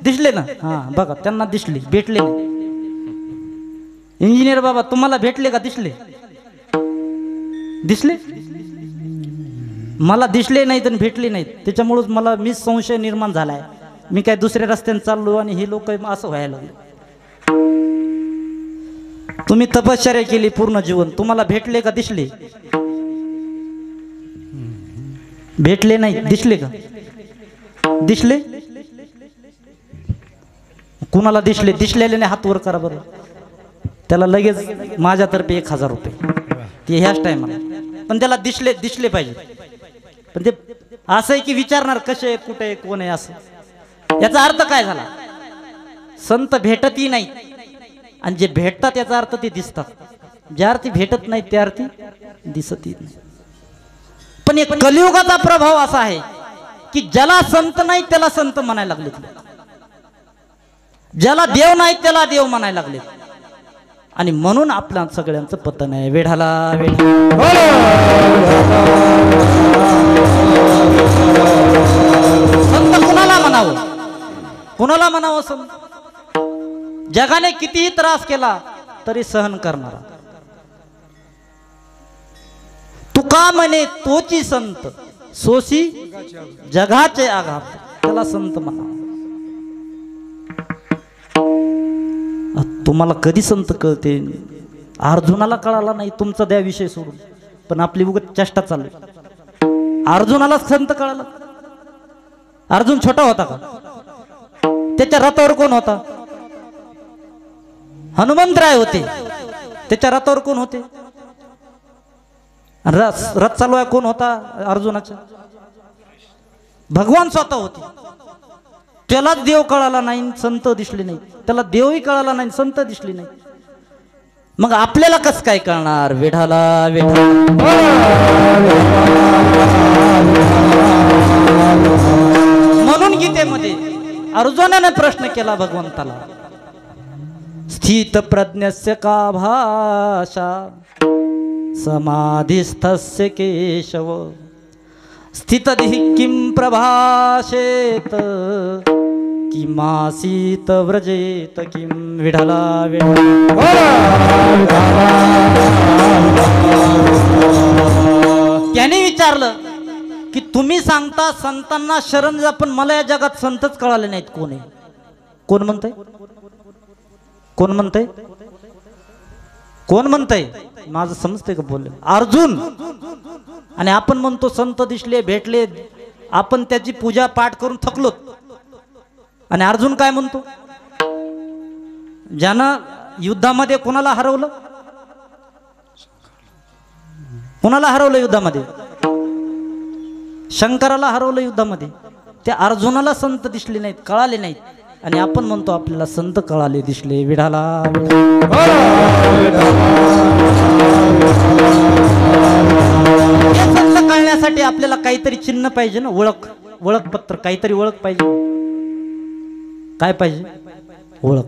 दिसले ना. हा बघा, त्यांना दिसले, भेटले नाही. इंजिनियर बाबा तुम्हाला भेटले का? दिसले? दिसले? मला दिसले नाहीत आणि भेटले नाहीत, त्याच्यामुळेच मला मी संशय निर्माण झालाय. मी काय दुसऱ्या रस्त्याने चाललो आणि हे लोक असं व्हायला लागले. तुम्ही तपश्चर्या केली पूर्ण जीवन, तुम्हाला भेटले का? दिसले? भेटले नाही, दिसले का? दिसले? कुणाला दिसले? दिसलेल्याने हात वर करा बरं. त्याला लगेच माझ्यातर्फे 1000 रुपये ते ह्याच टायमाला. पण त्याला दिसले, दिसले पाहिजे. पण ते असं आहे की विचारणार कसे आहे, कुठे आहे, कोण आहे, असं. याचा अर्थ काय झाला? संत भेटतही नाही आणि जे भेटतात याचा अर्थ ते दिसतात. ज्या अर्थी भेटत नाही त्या अर्थी दिसतही नाही. पण एक कलियुगाचा प्रभाव असा आहे की ज्याला संत नाही त्याला संत म्हणायला लागले, ज्याला देव नाही त्याला देव म्हणायला लागले. आणि म्हणून आपल्या सगळ्यांचं पतन आहे. वेढाला संत कुणाला म्हणावं? कुणाला म्हणावं संत? जगाने कितीही त्रास केला तरी सहन करणारा. तुका म्हणे तोची संत, सोसी जगाचे आघात, त्याला संत म्हणावं. तुम्हाला कधी संत कळते? अर्जुनाला कळाला नाही, तुमचा द्या विषय सोडून. पण आपली उगाच चेष्टा चालू. अर्जुनाला संत कळाला. अर्जुन छोटा होता का? त्याच्या रथावर कोण होता? हनुमंतराय होते. त्याच्या रथावर कोण होते? रथ चालवाय कोण होता अर्जुनाच्या? भगवान स्वतः होते. त्याला देव कळाला नाही, संत दिसले नाही. त्याला देवही कळाला नाही, संत दिसले नाही. मग आपल्याला कस काय कळणार? वेढाला म्हणून गीतेमध्ये अर्जुनाने प्रश्न केला भगवंताला, स्थित प्रज्ञस्य का भाषा समाधिस्थस्य केशव स्थितधिः किं प्रभाषेत किमासीत व्रजेत किं. विढाला त्याने विचारलं की तुम्ही सांगता संतांना शरण जा, पण मला या जगात संतच कळाले नाहीत. कोण आहे? कोण म्हणतंय? कोण म्हणतंय? कोण म्हणतंय? माझं समजतंय का बोलले? अर्जुन. आणि आपण म्हणतो संत दिसले, भेटले, आपण त्याची पूजा पाठ करून थकलो. आणि अर्जुन काय म्हणतो? ज्यानं युद्धामध्ये कोणाला हरवलं? कोणाला हरवलं युद्धामध्ये? शंकराला हरवलं युद्धामध्ये. त्या अर्जुनाला संत दिसले नाहीत, कळाले नाहीत. आणि आपण म्हणतो आपल्याला संत कळाले, दिसले. विढाला संत कळण्यासाठी आपल्याला काहीतरी चिन्ह पाहिजे ना, ओळखपत्र, काहीतरी ओळख पाहिजे. काय पाहिजे? ओळख.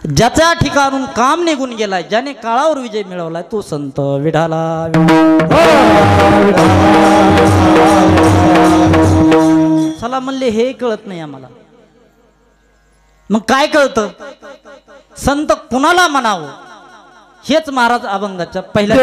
ज्याच्या ठिकाणून काम निघून गेलाय, ज्याने काळावर विजय मिळवलाय, तो संत. विढाला चला म्हणले हे कळत नाही आम्हाला. मग काय कळतं? संत कुणाला म्हणावं हेच महाराज अभंगाच्या पहिल्या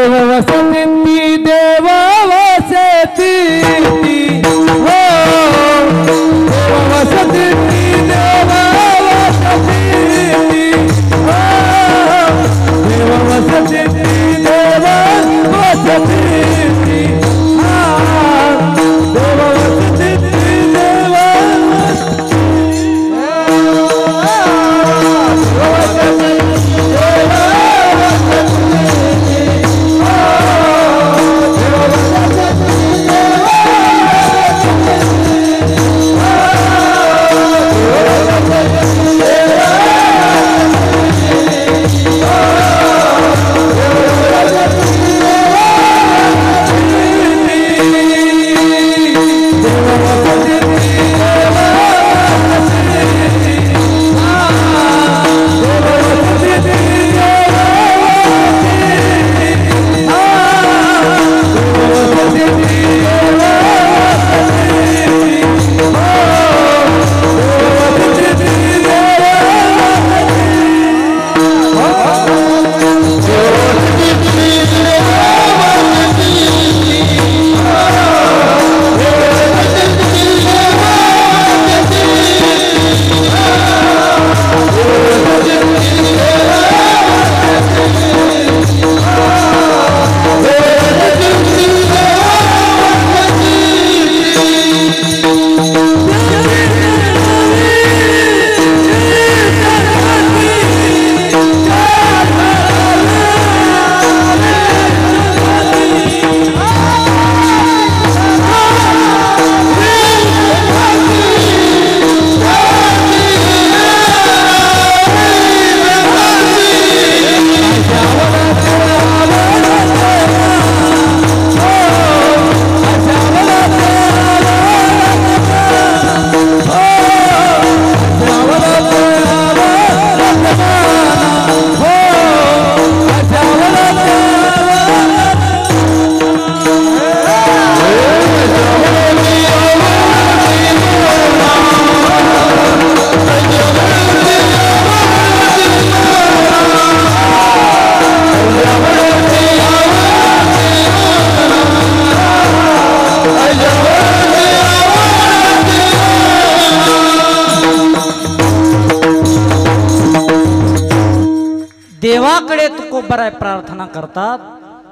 देवाकडे तुकोबराय प्रार्थना करतात,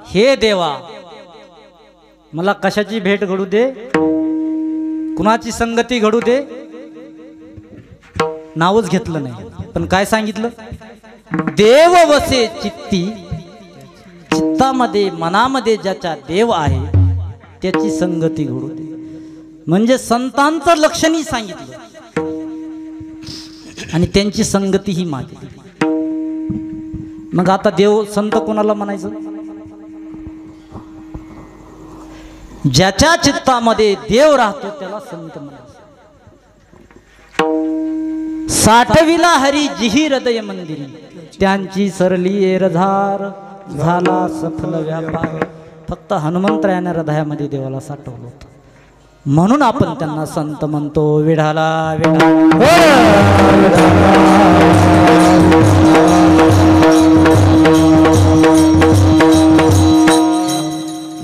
हे देवा मला कशाची भेट घडू दे, कुणाची संगती घडू दे, नावच घेतलं नाही पण काय सांगितलं, देव वसे चित्ती, चित्तामध्ये मनामध्ये ज्याच्या देव आहे त्याची संगती घडू दे. म्हणजे संतांचं लक्षणही सांगितलं आणि त्यांची संगती ही मागितली. मग आता देव संत कोणाला म्हणायचं, ज्याच्या चित्तामध्ये देव राहतो त्याला संत म्हणायचं. साठविला हरी जिही हृदय मंदिरी, त्यांची सरली एरधार, झाला सफल व्यापार. फक्त हनुमंतरायाने हृदयामध्ये देवाला साठवलं होतं म्हणून आपण त्यांना संत म्हणतो. विढाला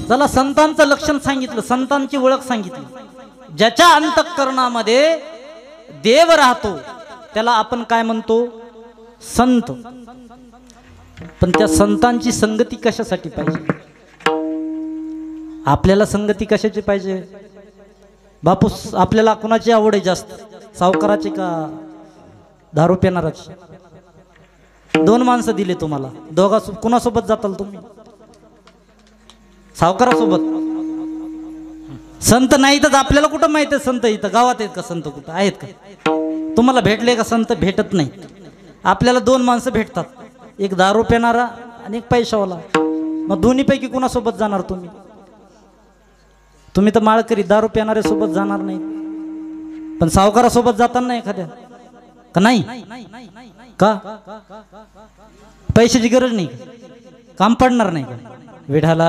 चला, संतांचं लक्षण सांगितलं, संतांची ओळख सांगितली. ज्याच्या अंतःकरणामध्ये देव राहतो त्याला आपण काय म्हणतो, संत. पण त्या संतांची संगती कशासाठी पाहिजे, आपल्याला संगती कशाची पाहिजे बापू, आपल्याला कुणाची आवड आहे जास्त, सावकाराची का दारू पिणाराची? दोन माणसं दिले तुम्हाला, दोघा कुणासोबत जाताल तुम्ही? सावकारासोबत. संत नाही तर आपल्याला कुठं माहित आहे संत इथं गावात आहेत का, संत कुठं आहेत का? तुम्हाला भेटले का संत? भेटत नाही. आपल्याला दोन माणसं भेटतात, एक दारू पिणारा आणि एक पैशावाला. मग दोन्हीपैकी कुणासोबत जाणार तुम्ही? तुम्ही तर माळकरी, दारू पिणाऱ्या सोबत जाणार नाही, पण सावकारासोबत जाताना एखाद्या का नाही का? पैशाची गरज नाही, काम पडणार नाही का? विढाला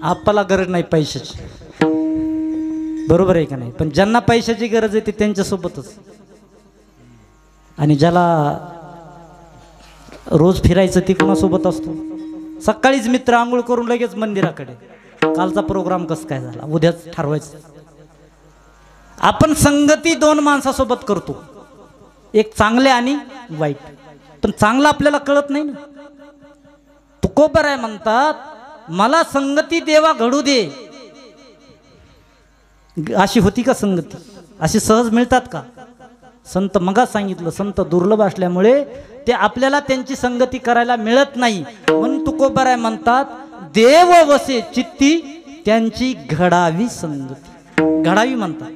आपल्याला गरज नाही पैशाची, बरोबर आहे का नाही? पण ज्यांना पैशाची गरज आहे ते त्यांच्यासोबतच. आणि ज्याला रोज फिरायचं ते कोणासोबत असतो? सकाळीच मित्र आंघोळ करून लगेच मंदिराकडे, कालचा प्रोग्राम कसं काय झाला उद्याच ठरवायचं. आपण संगती दोन माणसासोबत करतो, एक चांगले आणि वाईट. पण चांगलं आपल्याला कळत नाही ना. तुकोबराय म्हणतात, मला संगती देवा घडू दे. अशी होती का संगती? अशी सहज मिळतात का? संत मगा सांगितलं, संत दुर्लभ असल्यामुळे ते आपल्याला त्यांची संगती करायला मिळत नाही. म्हणून तुकोबराय म्हणतात, देव वसे चित्ती, त्यांची घडावी संगती. घडावी म्हणतात,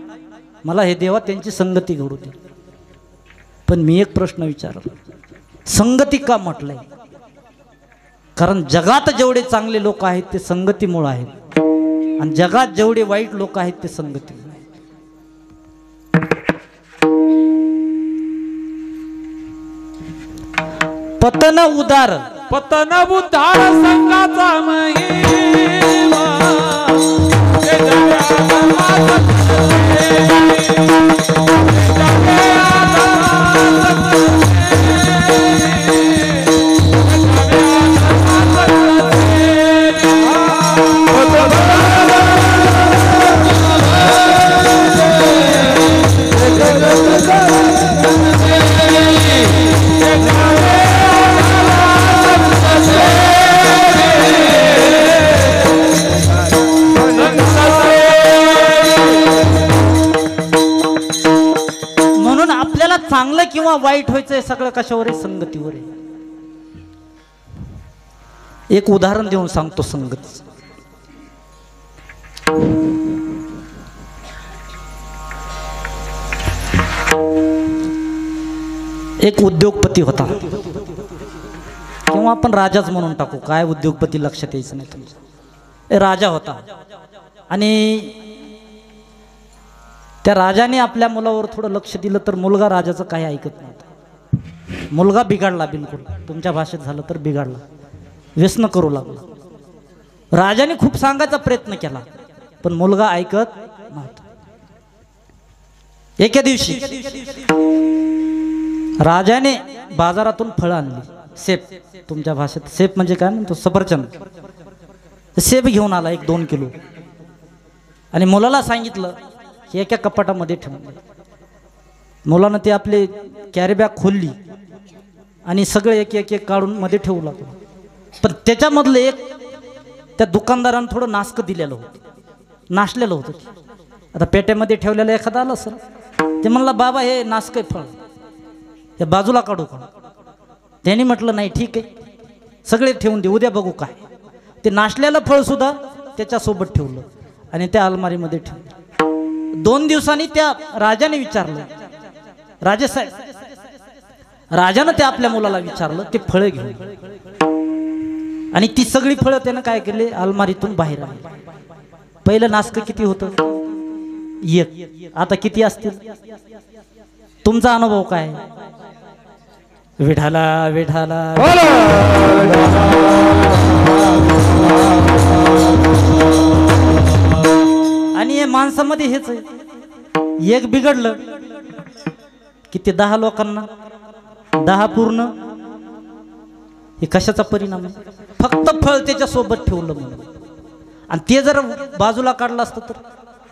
मला हे देवा त्यांची संगती घडू दे. पण मी एक प्रश्न विचारला, संगती का म्हटलंय? कारण जगात जेवढे चांगले लोक आहेत ते संगतीमुळे आहेत, आणि जगात जेवढे वाईट लोक आहेत ते संगतीमुळे. पतन उदार, पतन उदार संघाचा महिमा, हे चांगलं किंवा वाईट व्हायचंय सगळं कशावर आहे? संगतीवर आहे. एक उदाहरण देऊन सांगतो संगतीचं. एक उद्योगपती होता, किंवा आपण राजाच म्हणून टाकू, काय उद्योगपती लक्षात यायचं नाही तुमचं. राजा होता आणि त्या राजाने आपल्या मुलावर थोडं लक्ष दिलं तर मुलगा राजाचं काही ऐकत नव्हता. मुलगा बिघडला, बिलकुल तुमच्या भाषेत झालं तर बिघडला, व्यसन करू लागला. राजाने खूप सांगायचा प्रयत्न केला पण मुलगा ऐकत नव्हता. एके दिवशी राजाने बाजारातून फळं आणली, सेब, तुमच्या भाषेत सेब म्हणजे काय म्हणतो, सफरचंद. सेब घेऊन आला 1-2 किलो. आणि मुलाला सांगितलं की एका कपाटामध्ये ठेवून दे. मुलानं ते आपले कॅरी बॅग खोलली आणि सगळे एक एक एक काढून मध्ये ठेवू लागलं. पण त्याच्यामधलं एक त्या दुकानदारानं थोडं नासकं दिलेलं होतं, नाशलेलं होतं. आता पेट्यामध्ये ठेवलेलं एखादं आलं सर, ते म्हणला बाबा हे नासकं फळ हे बाजूला काढू का? त्यांनी म्हटलं नाही ठीक आहे, सगळे ठेवून दे, उद्या बघू काय. ते नाशलेलं फळ सुद्धा त्याच्यासोबत ठेवलं आणि त्या अलमारीमध्ये ठेवलं. 2 दिवसांनी त्या राजाने विचारलं, राजेसाहेब, राजानं त्या आपल्या मुलाला विचारलं ते फळं घेऊन, आणि ती सगळी फळं त्यानं काय केली, अलमारीतून बाहेर आली. पहिलं नासकं किती होतं? 1. आता किती असतील? तुमचा अनुभव काय? विठाला विठाला आणि हे माणसामध्ये हेच आहे, एक बिघडलं की ते 10 लोकांना 10 पूर्ण. हे कशाचा परिणाम आहे? फक्त फळ त्याच्या सोबत ठेवलं म्हणून, आणि ते जर बाजूला काढलं असतं तर.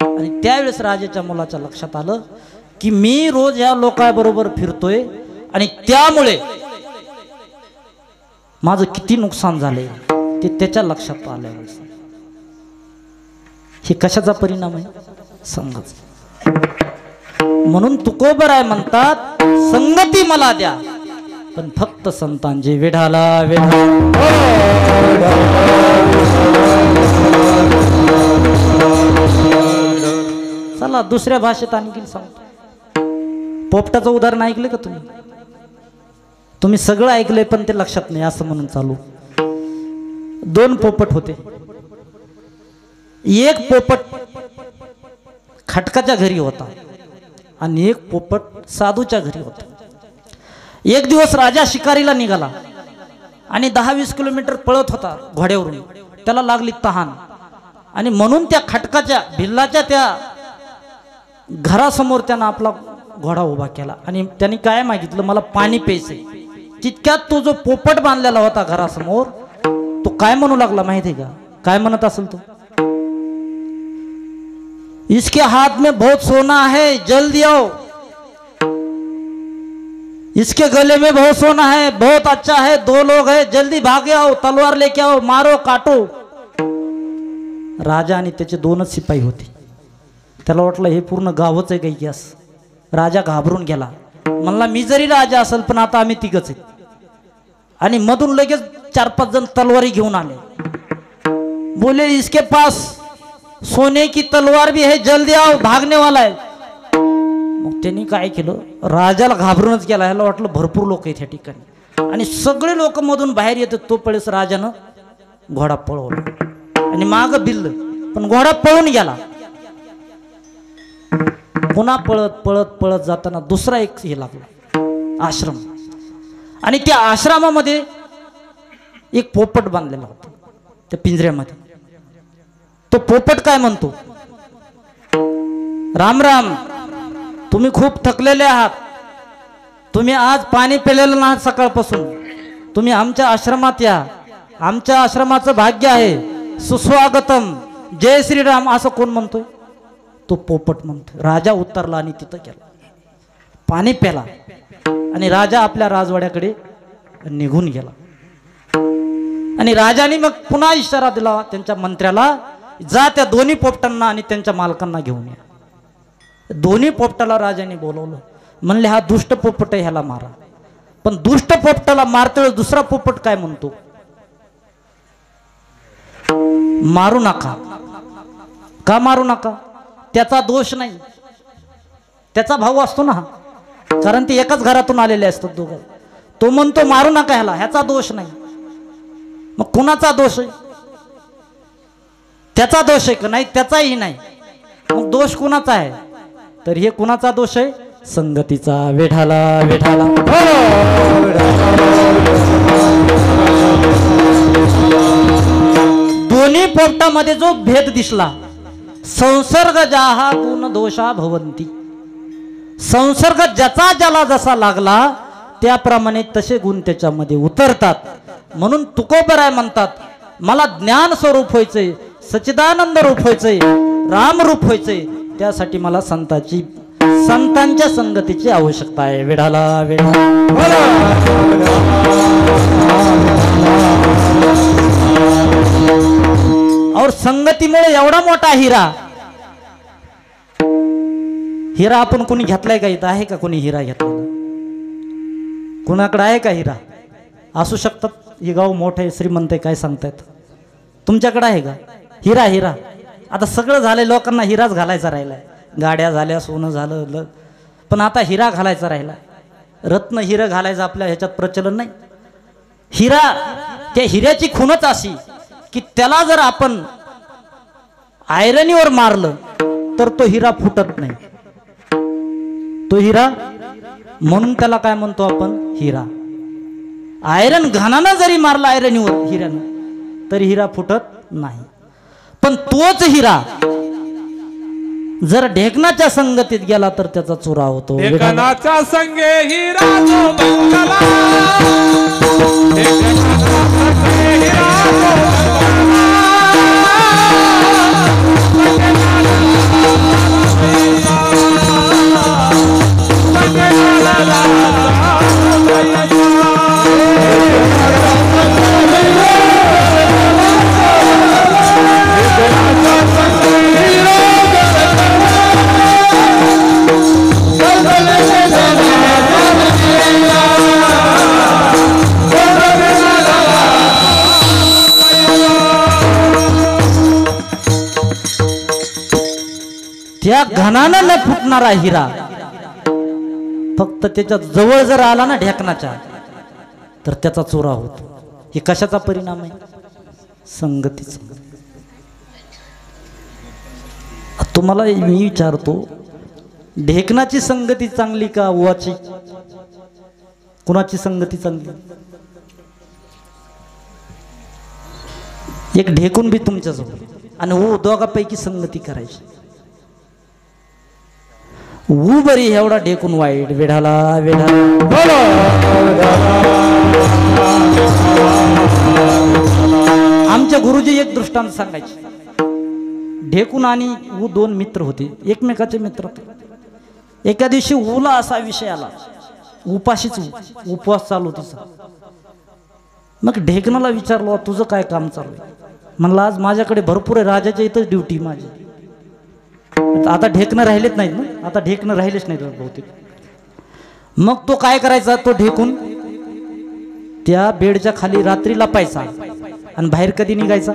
आणि त्यावेळेस राजाच्या मुलाच्या लक्षात आलं की मी रोज या लोकांबरोबर फिरतोय आणि त्यामुळे माझं किती नुकसान झालंय ते त्याच्या लक्षात आलं. हे कशाचा परिणाम आहे? संगत. म्हणून तुकोबराय म्हणतात संगती मला द्या, पण फक्त संतांची. विढाला चला दुसऱ्या भाषेत आणखी सांगतो. पोपटाचं उदाहरण ऐकलं का तुम्ही? तुम्ही सगळं ऐकलंय पण ते लक्षात नाही असं म्हणून चालू. 2 पोपट होते. एक पोपट खटकाच्या घरी होता आणि एक पोपट साधूच्या घरी होता. एक दिवस राजा शिकारीला निघाला आणि 10-20 किलोमीटर पळत होता घोड्यावरून. त्याला लागली तहान आणि म्हणून त्या खटकाच्या भिल्लाच्या त्या घरासमोर त्यानं आपला घोडा उभा केला आणि त्यांनी काय मागितलं, मला पाणी प्यायचंय. तितक्यात तो जो पोपट बांधलेला होता घरासमोर तो काय म्हणू लागला माहिती का? काय म्हणत असेल तो, इसके हाथ में बहुत सोना है जल्दी आओ, इसके गले में बहुत सोना है बहुत अच्छा है, 2 लोग है जल्दी भागे आओ, तलवार लेके आओ, मारो काटो. राजा आणि त्याचे 2च शिपाई होते. त्याला वाटलं हे पूर्ण गावच आहे काही की असं. राजा घाबरून गेला, म्हणला मी जरी राजा असेल पण आता आम्ही 3घच आहेत. आणि मधून लगेच 4-5 जण तलवारी घेऊन आले. बोले इसके पास सोने की तलवार भी है जल्दी आओ, भागने वाला है. मग त्यांनी काय केलं, राजाला घाबरूनच गेला. ह्याला वाटलं भरपूर लोक आहेत ह्या ठिकाणी आणि सगळे लोक मधून बाहेर येतात. तो पळेस राजानं घोडा पळवला आणि माग भिल्ल, पण घोडा पळून गेला. पुन्हा पळत पळत पळत जाताना दुसरा एक हे लागला आश्रम, आणि त्या आश्रमामध्ये एक पोपट बांधलेला होता त्या पिंजऱ्यामध्ये. तो पोपट काय म्हणतो, राम राम, तुम्ही खूप थकलेले आहात, तुम्ही आज पाणी पिलेलं नाही सकाळपासून, तुम्ही आमच्या आश्रमात या, आमच्या आश्रमाचं भाग्य आहे, सुस्वागतम, जय श्रीराम. असं कोण म्हणतोय? तो पोपट म्हणतो. राजा उतरला आणि तिथं गेला, पाणी प्याला आणि राजा आपल्या राजवाड्याकडे निघून गेला. आणि राजाने मग पुन्हा इशारा दिला त्यांच्या मंत्र्याला, जा त्या 2 पोपटांना आणि त्यांच्या मालकांना घेऊन या. 2 पोपटाला राजाने बोलवलं. म्हणले हा दुष्ट पोपट आहे, ह्याला मारा. पण दुष्ट पोपटाला मारते दुसरा पोपट काय म्हणतो, मारू नका. का मारू नका? त्याचा दोष नाही, त्याचा भाऊ असतो ना, कारण ते एकाच घरातून आलेले असतात दोघं. तो म्हणतो मारू नका ह्याला, ह्याचा दोष नाही. मग कुणाचा दोष आहे? त्याचा दोष आहे का? नाही, त्याचाही नाही. मग दोष कुणाचा आहे? तर हे कुणाचा दोष आहे? संगतीचा. वेढाला वेढाला दोन्ही पोपटामध्ये जो भेद दिसला, संसर्ग जाहा गुण दोषा भवंती. संसर्ग ज्याचा ज्याला जसा लागला त्याप्रमाणे तसे गुण त्याच्यामध्ये उतरतात. म्हणून तुकोबराय म्हणतात मला ज्ञान स्वरूप व्हायचंय, सच्चिदानंद रूप व्हायचंय, रामरूप व्हायचंय त्यासाठी मला संतांच्या संगतीची आवश्यकता आहे. विढाला विढा और संगतीमुळे एवढा मोठा हिरा आपण कोणी घेतलाय का? इथं आहे का कोणी हिरा घेतलेला? कुणाकडे आहे का हिरा? असू शकतात, हे गाव मोठं आहे, श्रीमंत आहे, काय सांगतायत. तुमच्याकडे आहे का हिरा? आता सगळं झालंय, लोकांना हिराच घालायचा राहिलाय. गाड्या झाल्या, सोनं झालं, पण आता हिरा घालायचा राहिला. रत्न हिरा घालायचं आपल्या ह्याच्यात प्रचलन नाही. हिरा, त्या हिऱ्याची खूनच अशी की त्याला जर आपण आयरनीवर मारलं तर तो हिरा फुटत नाही. तो हिरा म्हणून त्याला काय म्हणतो आपण? हिरा. आयरन घानानं जरी मारला आयरनीवर हिऱ्यानं तरी हिरा फुटत नाही. पण तोच हिरा जर ढेकणाच्या संगतीत गेला तर त्याचा चुरा होतो. ढेकणाच्या संगे हिरा जो बंगला, ढेकणाच्या संगे हिरा जो बंगला, त्या घनानं न फुटणारा हिरा फक्त त्याच्या जवळ जर आला ना ढेकणाच्या तर त्याचा चोरा होतो. हे कशाचा परिणाम आहे? संगतीचा. तुम्हाला मी विचारतो, ढेकणाची संगती चांगली का ओवाची? कुणाची संगती चांगली? एक ढेकून बी तुमच्याजवळ आणि ओ दोघांपैकी संगती करायची. बरी एवढा ढेकून वाईट. विढाला विढा आमच्या गुरुजी एक दृष्टांत सांगायचे. ढेकून आणि ऊ दोन मित्र होते, एकमेकाचे मित्र. एका दिवशी ऊला असा विषय आला, उपाशीच उपवास चालू तिचा. मग ढेकणाला विचारलो, तुझं काय काम चालू आहे? म्हणलं आज माझ्याकडे भरपूर आहे, राजाच्या इथंच ड्युटी माझी. आता ढेकणं राहिलेच नाहीत ना, आता ढेकणं राहिलेच नाहीत बहुतेक. मग तो काय करायचा? तो ढेकून त्या बेडच्या खाली रात्री लपायचा आणि बाहेर कधी निघायचा?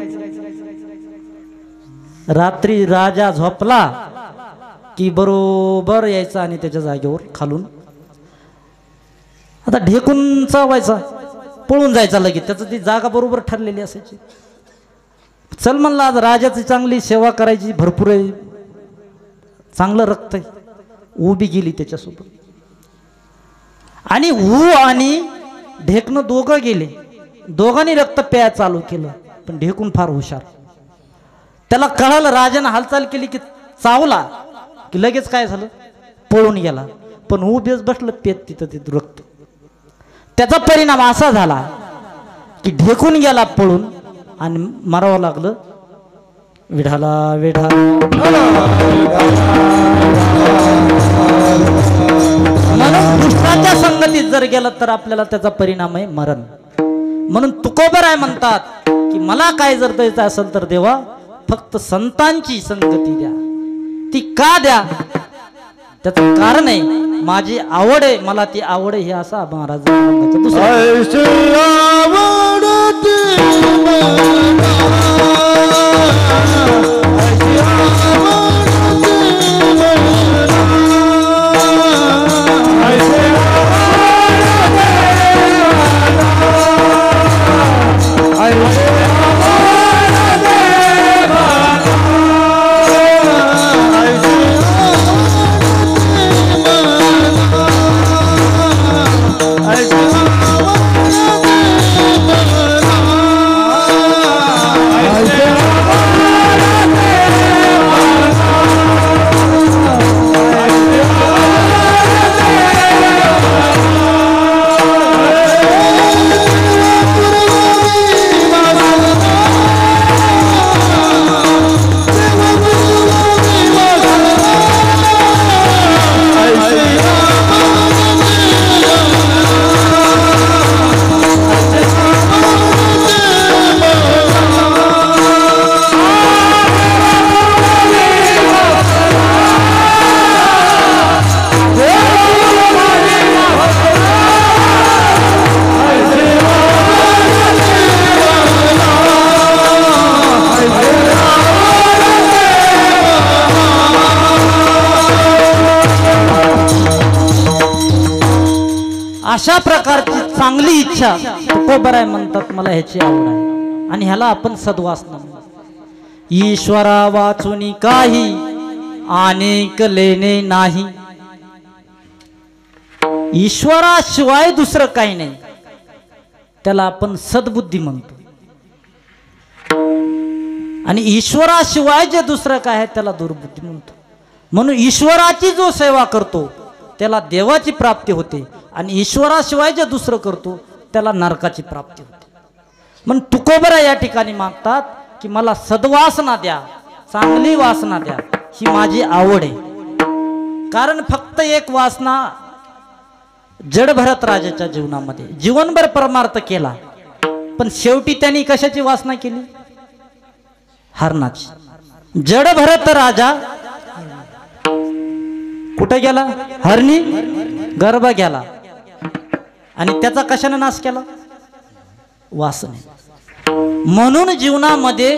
रात्री राजा झोपला की बरोबर यायचा आणि त्याच्या जागेवर खालून आता ढेकून चावायचा, पळून जायचा लगेच. त्याचं ती जागा बरोबर ठरलेली असायची. चल म्हणला आज राजाची चांगली सेवा करायची, भरपूर आहे, चांगलं रक्त आहे. उभी गेली त्याच्यासोबत आणि आणि ढेकणं दोघं गेले. दोघांनी रक्त प्याय चालू केलं. पण ढेकून फार हुशार, त्याला कळालं राजानं हालचाल केली की चावला की लगेच काय झालं? पळून गेला. पण उभेच बसलं पेत तिथं ते रक्त. त्याचा परिणाम असा झाला की ढेकून गेला पळून आणि मारावं लागलं. विढाला विढा म्हणून दुष्टाच्या संगतीत जर गेलं तर आपल्याला त्याचा परिणाम आहे मरण. म्हणून तुकोबराय म्हणतात की मला काय जर द्यायचं असेल तर देवा फक्त संतांची संगती द्या. ती का द्या? त्याचं कारण आहे माझी आवड आहे, मला ती आवड आहे. हे असा महाराज अशा प्रकारची चांगली इच्छा तुकोबराय म्हणतात मला ह्याची आवड आहे आणि ह्याला आपण सद्वासना म्हणतो. ईश्वरा वाचुनी काही अनेक लेणे नाही. ईश्वराशिवाय दुसरं काही नाही, त्याला आपण सद्बुद्धी म्हणतो. आणि ईश्वराशिवाय जे दुसरं काय आहे त्याला दुर्बुद्धी म्हणतो. म्हणून ईश्वराची जो सेवा करतो त्याला देवाची प्राप्ती होते आणि ईश्वराशिवाय जे दुसरं करतो त्याला नरकाची प्राप्ती होते. म्हणून तुकोबराय या ठिकाणी मागतात की मला सद्वासना द्या, चांगली वासना द्या, ही माझी आवड आहे. कारण फक्त एक वासना जड भरत राजाच्या जीवनामध्ये जीवनभर परमार्थ केला, पण शेवटी त्यांनी कशाची वासना केली? हरणाची. जड भरत राजा कुठे गेला? हरणी गर्भ गेला. आणि त्याचा कशाने नाश केला? वासने. म्हणून जीवनामध्ये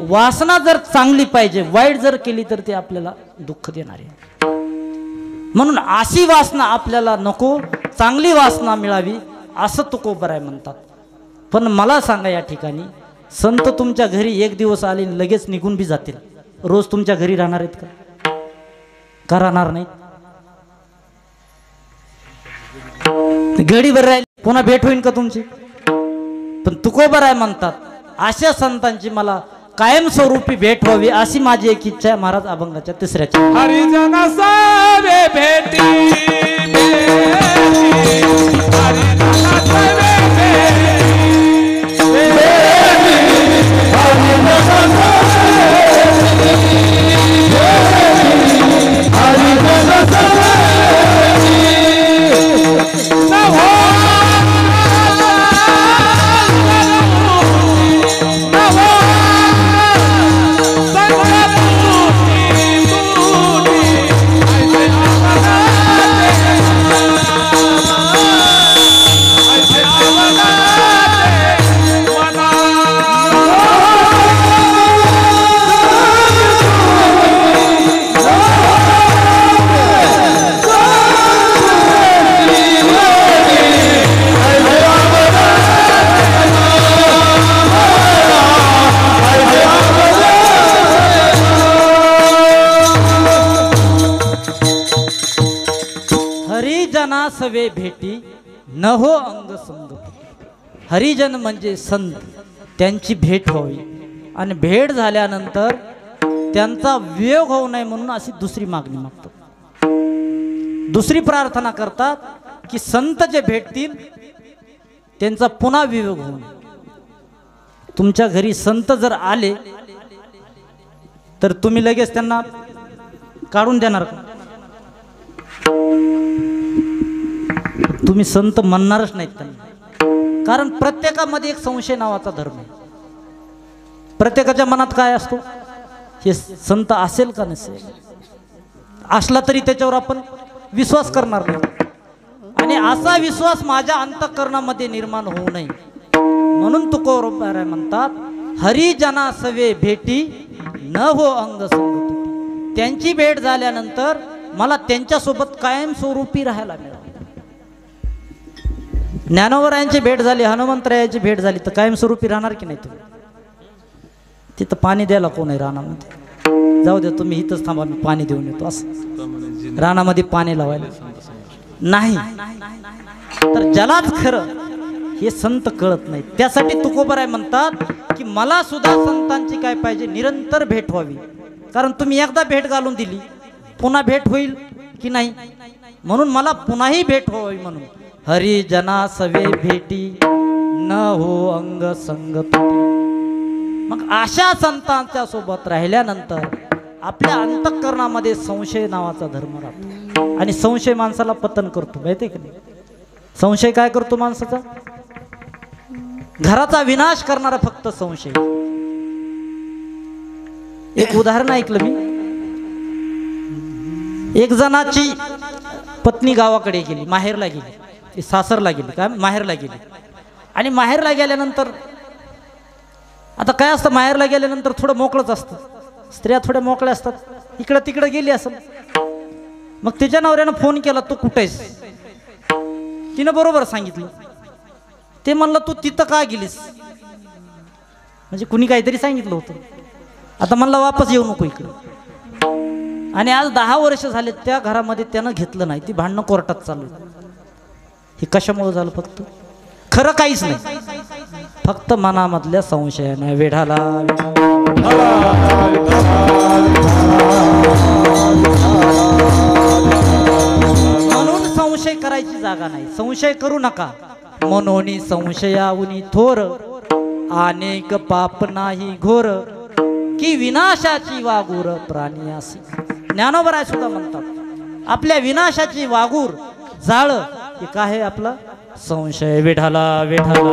वासना जर चांगली पाहिजे, वाईट जर केली तर ते आपल्याला दुःख देणार आहे. म्हणून अशी वासना आपल्याला नको, चांगली वासना मिळावी असं तुकोबराय म्हणतात. पण मला सांगा या ठिकाणी संत तुमच्या घरी एक दिवस आले लगेच निघून बी जातील, रोज तुमच्या घरी राहणार आहेत का? का राहणार नाही? घडीभर राहील पुन्हा भेट होईल का तुमची? पण तुकोबराय म्हणतात अशा संतांची मला कायमस्वरूपी भेट व्हावी अशी माझी एक इच्छा आहे. महाराज अभंगाच्या तिसऱ्याच्या हरिजन सावे भेटी सवे भेटी न हो अंग संग. हरिजन म्हणजे संत, त्यांची भेट व्हावी आणि भेट झाल्यानंतर त्यांचा वियोग होऊ नये म्हणून अशी दुसरी मागणी मागतात. दुसरी प्रार्थना करतात की संत जे भेटतील त्यांचा पुन्हा वियोग होऊ नये. तुमच्या घरी संत जर आले तर तुम्ही लगेच त्यांना काढून देणार का? तुम्ही संत म्हणणारच नाहीत त्यांना. कारण प्रत्येकामध्ये एक संशय नावाचा धर्म आहे. प्रत्येकाच्या मनात काय असतो? हे संत असेल का नसेल? असला तरी त्याच्यावर आपण विश्वास करणार नाही. आणि असा विश्वास माझ्या अंतःकरणामध्ये निर्माण होऊ नये म्हणून तुकोबराय म्हणतात हरिजना सवे भेटी न हो अंग संग. त्यांची भेट झाल्यानंतर मला त्यांच्यासोबत कायमस्वरूपी राहायला मिळालं. ज्ञानोबरायांची भेट झाली, हनुमंतरायाची भेट झाली तर कायमस्वरूपी राहणार की नाही तुम्ही? तिथं पाणी द्यायला कोण आहे रानामध्ये? जाऊ द्या तुम्ही इथंच थांबा, मी पाणी देऊन येतो. असं रानामध्ये पाणी लावायला नाही. तर ज्यालाच खरं हे संत कळत नाही त्यासाठी तुकोबराय म्हणतात की मला सुद्धा संतांची काय पाहिजे? निरंतर भेट व्हावी. कारण तुम्ही एकदा भेट घालून दिली पुन्हा भेट होईल की नाही? म्हणून मला पुन्हाही भेट व्हावी म्हणून हरिजना सवे भेटी न हो अंग संग तुटी. मग अशा संतांच्या सोबत राहिल्यानंतर आपल्या अंतःकरणामध्ये संशय नावाचा धर्म राहतो आणि संशय माणसाला पतन करतो. माहिती की नाही? संशय काय करतो माणसाचा? घराचा विनाश करणारा फक्त संशय. एक उदाहरण ऐकलं मी. एक जणाची पत्नी गावाकडे गेली, माहेरला गेली, सासरला गेली, काय माहेरला गेली. आणि माहेरला गेल्यानंतर आता काय असतं, माहेरला गेल्यानंतर थोडं मोकळंच असतं. स्त्रिया थोड्या मोकळ्या असतात. इकडं तिकडं गेली असेल. मग तिच्या नवऱ्यानं फोन केला, तू कुठे आहेस? तिनं बरोबर सांगितलं. ते म्हणलं तू तिथं का गेलीस, म्हणजे कुणी काहीतरी सांगितलं होतं. आता म्हणलं वापस येऊ नको इकडं. आणि आज 10 वर्ष झाले त्या घरामध्ये त्यानं घेतलं नाही. ती भांडणं कोर्टात चालू. हे कशामुळे झालं? फक्त खरं काहीच नाही, फक्त मनामधल्या संशयाने वेढाला. म्हणून संशय करायची जागा नाही. संशय करू नका. मनोनी संशयाहुनी थोर, अनेक पाप नाही घोर, की विनाशाची वागूर प्राणी असे. ज्ञानोबराय सुद्धा म्हणतात आपल्या विनाशाची वागूर जाळ हे काय आहे? आपला संशय. विठाला विठाला.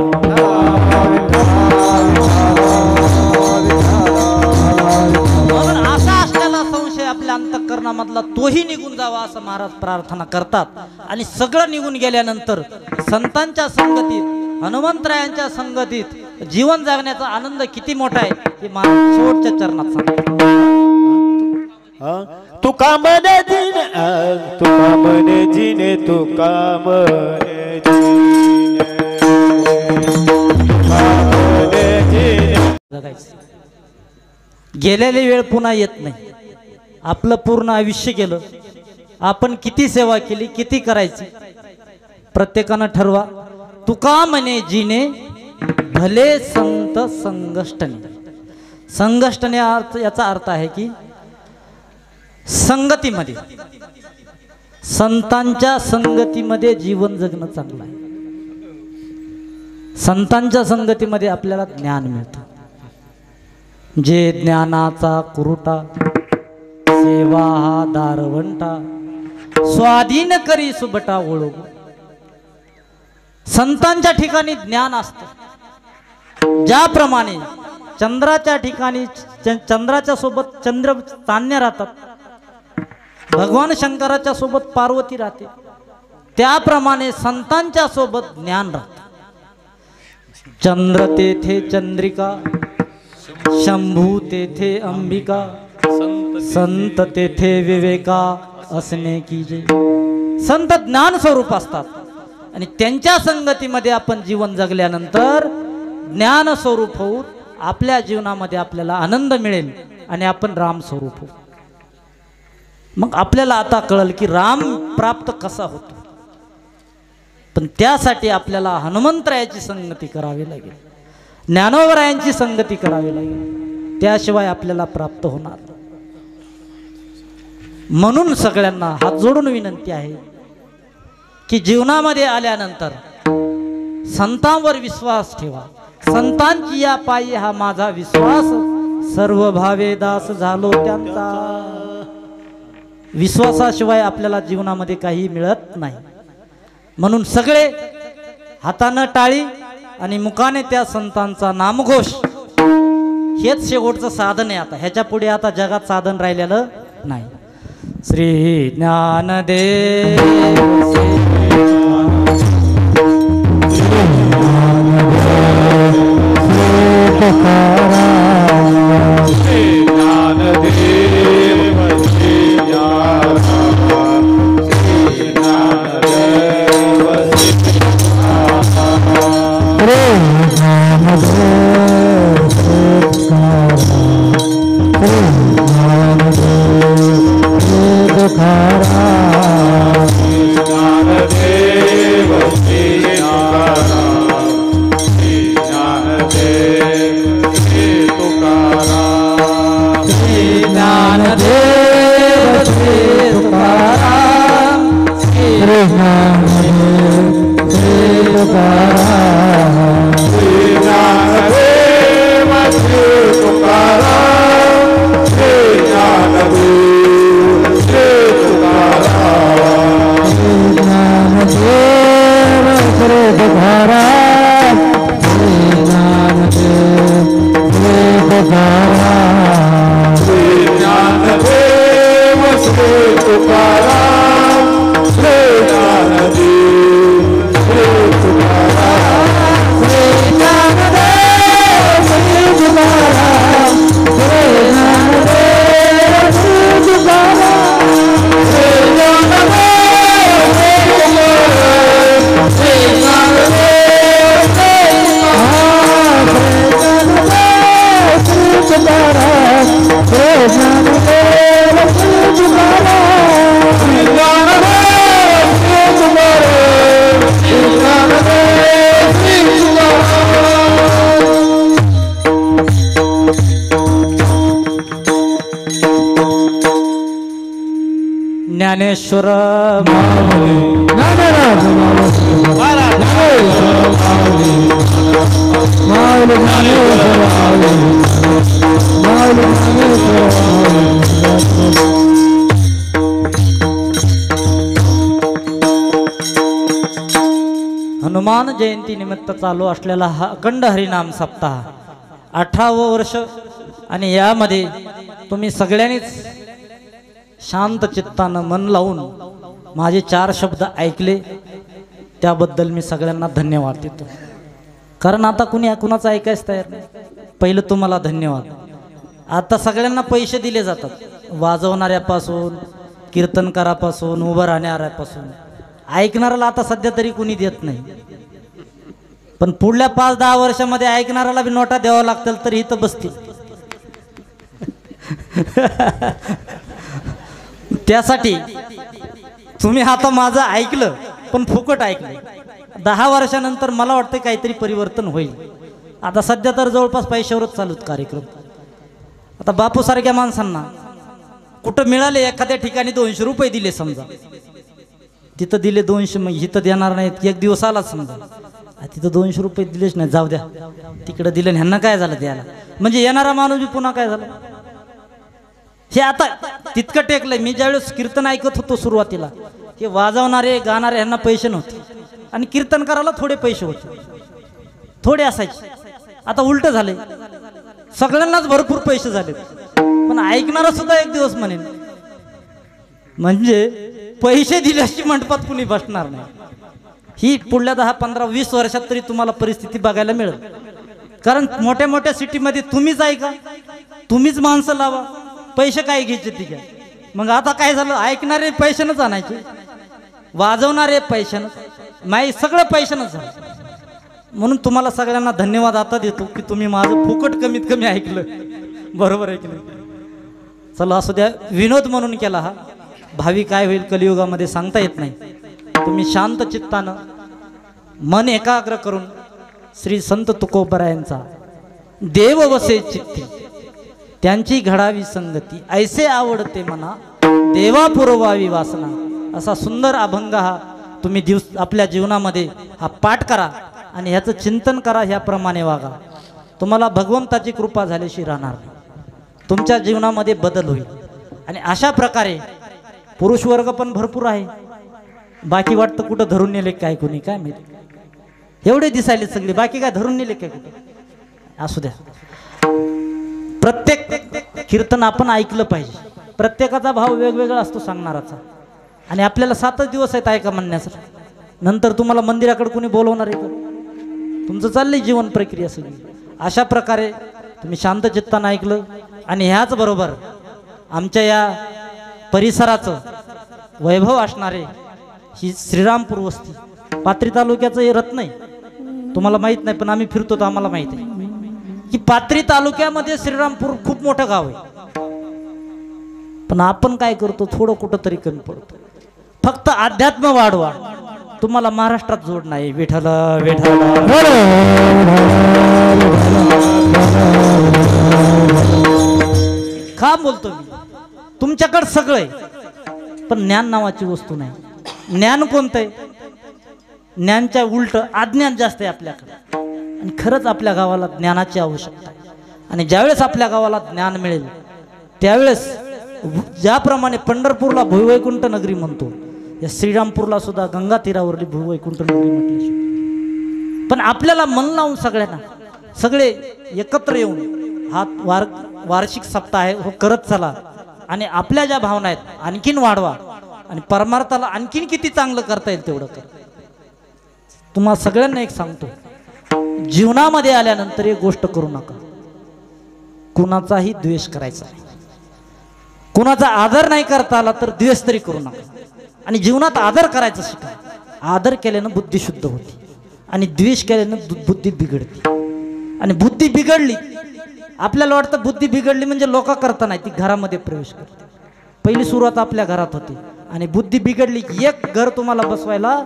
म्हणून असा असलेला संशय आपल्या अंतःकरणामधला तोही निघून जावा असं महाराज प्रार्थना करतात. आणि सगळं निघून गेल्यानंतर संतांच्या संगतीत, हनुमंतरायांच्या संगतीत जीवन जगण्याचा आनंद किती मोठा आहे हे महाराज शेवटच्या चरणात सांगतात. तुका मने जिने, तुका मने जिने, तुका मने जिने. गेलेली वेळ पुन्हा येत नाही. आपलं पूर्ण आयुष्य गेलं. आपण किती सेवा केली, किती करायची, प्रत्येकानं ठरवा. तुका म्हणे जिने, भले संत संगष्टने. संगष्टने याचा अर्थ आहे की संगतीमध्ये, संतांच्या संगतीमध्ये जीवन जगणं चांगलं आहे. संतांच्या संगतीमध्ये आपल्याला ज्ञान मिळतं. जे ज्ञानाचा कुरुटा, सेवा हा दारवंटा, स्वाधीन करी सुबटा ओळख. संतांच्या ठिकाणी ज्ञान असतं. ज्याप्रमाणे चंद्राच्या ठिकाणी चंद्राच्या सोबत चंद्र चांदण्या राहतात, भगवान शंकराच्या सोबत पार्वती राहते, त्याप्रमाणे संतांच्या सोबत ज्ञान राहते. चंद्र तेथे चंद्रिका, शंभू तेथे अंबिका, संत तेथे विवेका असणे की जे. संत ज्ञान स्वरूप असतात आणि त्यांच्या संगतीमध्ये आपण जीवन जगल्यानंतर ज्ञान स्वरूप होऊ. आपल्या जीवनामध्ये आपल्याला आनंद मिळेल आणि आपण राम स्वरूप होऊ. मग आपल्याला आता कळलं की राम प्राप्त कसा होतो. पण त्यासाठी आपल्याला हनुमंतरायाची संगती करावी लागेल, ज्ञानोबरायांची संगती करावी लागेल, त्याशिवाय आपल्याला प्राप्त होणार. म्हणून सगळ्यांना हात जोडून विनंती आहे की जीवनामध्ये आल्यानंतर संतांवर विश्वास ठेवा. संतांची या पायी हा माझा विश्वास, सर्व भावे दास झालो त्यांचा. विश्वासाशिवाय आपल्याला जीवनामध्ये काही मिळत नाही. म्हणून सगळे हातानं टाळी आणि मुखाने त्या संतांचा नामघोष, हेच शेवटचं साधन आहे. आता ह्याच्या पुढे आता जगात साधन राहिलेलं नाही. श्री ज्ञानदेव ज्ञानेश्वर ज्ञानराज माऊली हनुमान जयंती निमित्त चालू असलेला हा अखंड हरिनाम सप्ताह 18वं वर्ष आणि यामध्ये तुम्ही सगळ्यांनीच शांत चित्तानं मन लावून माझे 4 शब्द ऐकले त्याबद्दल मी सगळ्यांना धन्यवाद देतो. कारण आता कुणाचं ऐकायचं तयार नाही. पहिलं तुम्हाला धन्यवाद. आता सगळ्यांना पैसे दिले जातात, वाजवणाऱ्यापासून कीर्तनकारापासून उभं राहणाऱ्यापासून. ऐकणाऱ्याला आता सध्या तरी कुणी देत नाही, पण पुढल्या 5-10 वर्षामध्ये ऐकणाऱ्याला बी नोटा द्यावं लागतील तर इथं बसतील. त्यासाठी तुम्ही आता माझं ऐकलं पण फुकट ऐकलं. 10 वर्षानंतर मला वाटतं काहीतरी परिवर्तन होईल. आता सध्या तर जवळपास पैशावरच चालू कार्यक्रम. आता बापू सारख्या माणसांना कुठं मिळाले एखाद्या ठिकाणी 200 रुपये दिले समजा, तिथं दिले 200, मग इथं देणार नाहीत. एक दिवस आला समजा तिथं 200 रुपये दिलेच नाही, जाऊ द्या तिकडं दिले, ह्यांना काय झालं द्यायला. म्हणजे येणारा माणूस बी पुन्हा काय झालं हे आता तितकं टेकलंय. मी ज्यावेळेस कीर्तन ऐकत होतो सुरुवातीला, हे वाजवणारे गाणारे ह्यांना पैसे नव्हते आणि कीर्तन करायला थोडे पैसे होते, थोडे असायचे. आता उलट झाले, सगळ्यांनाच भरपूर पैसे झाले, पण ऐकणारा सुद्धा एक दिवस म्हणेन म्हणजे पैसे दिल्याशी मंडपात कुणी बसणार नाही. ही पुढल्या 10, 15, 20 वर्षात तरी तुम्हाला परिस्थिती बघायला मिळेल. कारण मोठ्या मोठ्या सिटीमध्ये तुम्हीच ऐका, तुम्हीच माणसं लावा, पैसे काय घ्यायचे ठीक आहे. मग आता काय झालं, ऐकणारे पैशानंच आणायचे, वाजवणारे पैशानं, नाही सगळं पैशानंच झालं. म्हणून तुम्हाला सगळ्यांना धन्यवाद आता देतो की तुम्ही माझं फुकट कमीत कमी ऐकलं. बरोबर आहे की नाही. चला असू द्या, विनोद म्हणून केला हा. भावी काय होईल कलियुगामध्ये सांगता येत नाही. तुम्ही शांत चित्तानं मन एकाग्र करून श्री संत तुकोबरायांचा देव वसे चित्ती त्यांची घडावी संगती ऐसे आवडते मना देवा पुरवावी वासना, असा सुंदर अभंग हा तुम्ही आपल्या जीवनामध्ये हा पाठ करा आणि ह्याचं चिंतन करा. ह्याप्रमाणे वागा. तुम्हाला भगवंताची कृपा झाल्याशी राहणार नाही. तुमच्या जीवनामध्ये बदल होईल. आणि अशा प्रकारे पुरुष वर्ग पण भरपूर आहे. बाकी वाटतं कुठं धरून नेले काय कोणी काय माहिती, एवढे दिसायले सगळे, बाकी काय धरून नेले काय कुठे. असू द्या, प्रत्येक कीर्तन आपण ऐकलं पाहिजे. प्रत्येकाचा भाव वेगवेगळा असतो सांगणाराचा. आणि आपल्याला 7च दिवस आहेत ऐका म्हणण्यासाठी. नंतर तुम्हाला मंदिराकडे कोणी बोलवणार आहे का? तुमचं चाललंय जीवन प्रक्रिया सगळी. अशा प्रकारे तुम्ही शांत चित्तानं ऐकलं. आणि ह्याच बरोबर आमच्या या परिसराचं वैभव असणारे ही श्रीरामपूर वस्ती, पाथरी तालुक्याचं हे रत्न आहे. तुम्हाला माहित नाही पण आम्ही फिरतो तर आम्हाला माहित आहे की पाथरी तालुक्यामध्ये श्रीरामपूर खूप मोठं गाव आहे. पण आपण काय करतो, थोडं कुठं तरी कमी पडतो. फक्त अध्यात्म वाढवा, तुम्हाला महाराष्ट्रात जोड नाही. विठ्ठल विठ्ठल का बोलतो मी, तुमच्याकडे सगळं आहे पण ज्ञान नावाची वस्तू नाही. ज्ञान कोणतं आहे? ज्ञानच्या उलट अज्ञान जास्त आहे आपल्याकडे. आणि खरंच आपल्या गावाला ज्ञानाची आवश्यकता आहे. आणि ज्यावेळेस आपल्या गावाला ज्ञान मिळेल त्यावेळेस ज्याप्रमाणे पंढरपूरला भुवैकुंठ नगरी म्हणतो, या श्रीरामपूरला सुद्धा गंगा तीरावरली भुवैकुंठ नगरी म्हटली. पण आपल्याला मन लावून सगळ्यांना सगळे एकत्र येऊन हा वार्षिक सप्ताह आहे हो करत चला. आणि आपल्या ज्या भावना आहेत आणखीन वाढवा. आणि परमार्थाला आणखीन किती चांगलं करता येईल तेवढं कर. तुम्हाला सगळ्यांना एक सांगतो, जीवनामध्ये आल्यानंतर एक गोष्ट करू नका, कुणाचाही द्वेष करायचा नाही. कुणाचा आदर नाही करता आला तर द्वेष तरी करू नका. आणि जीवनात आदर करायचा शिका. आदर केल्यानं बुद्धी शुद्ध होती आणि द्वेष केल्यानं बुद्धी बिघडते. आणि बुद्धी बिघडली, आपल्याला वाटतं बुद्धी बिघडली म्हणजे लोक करता नाही, ती घरामध्ये प्रवेश करते. पहिली सुरुवात आपल्या घरात होती. आणि बुद्धी बिघडली की एक घर तुम्हाला बसवायला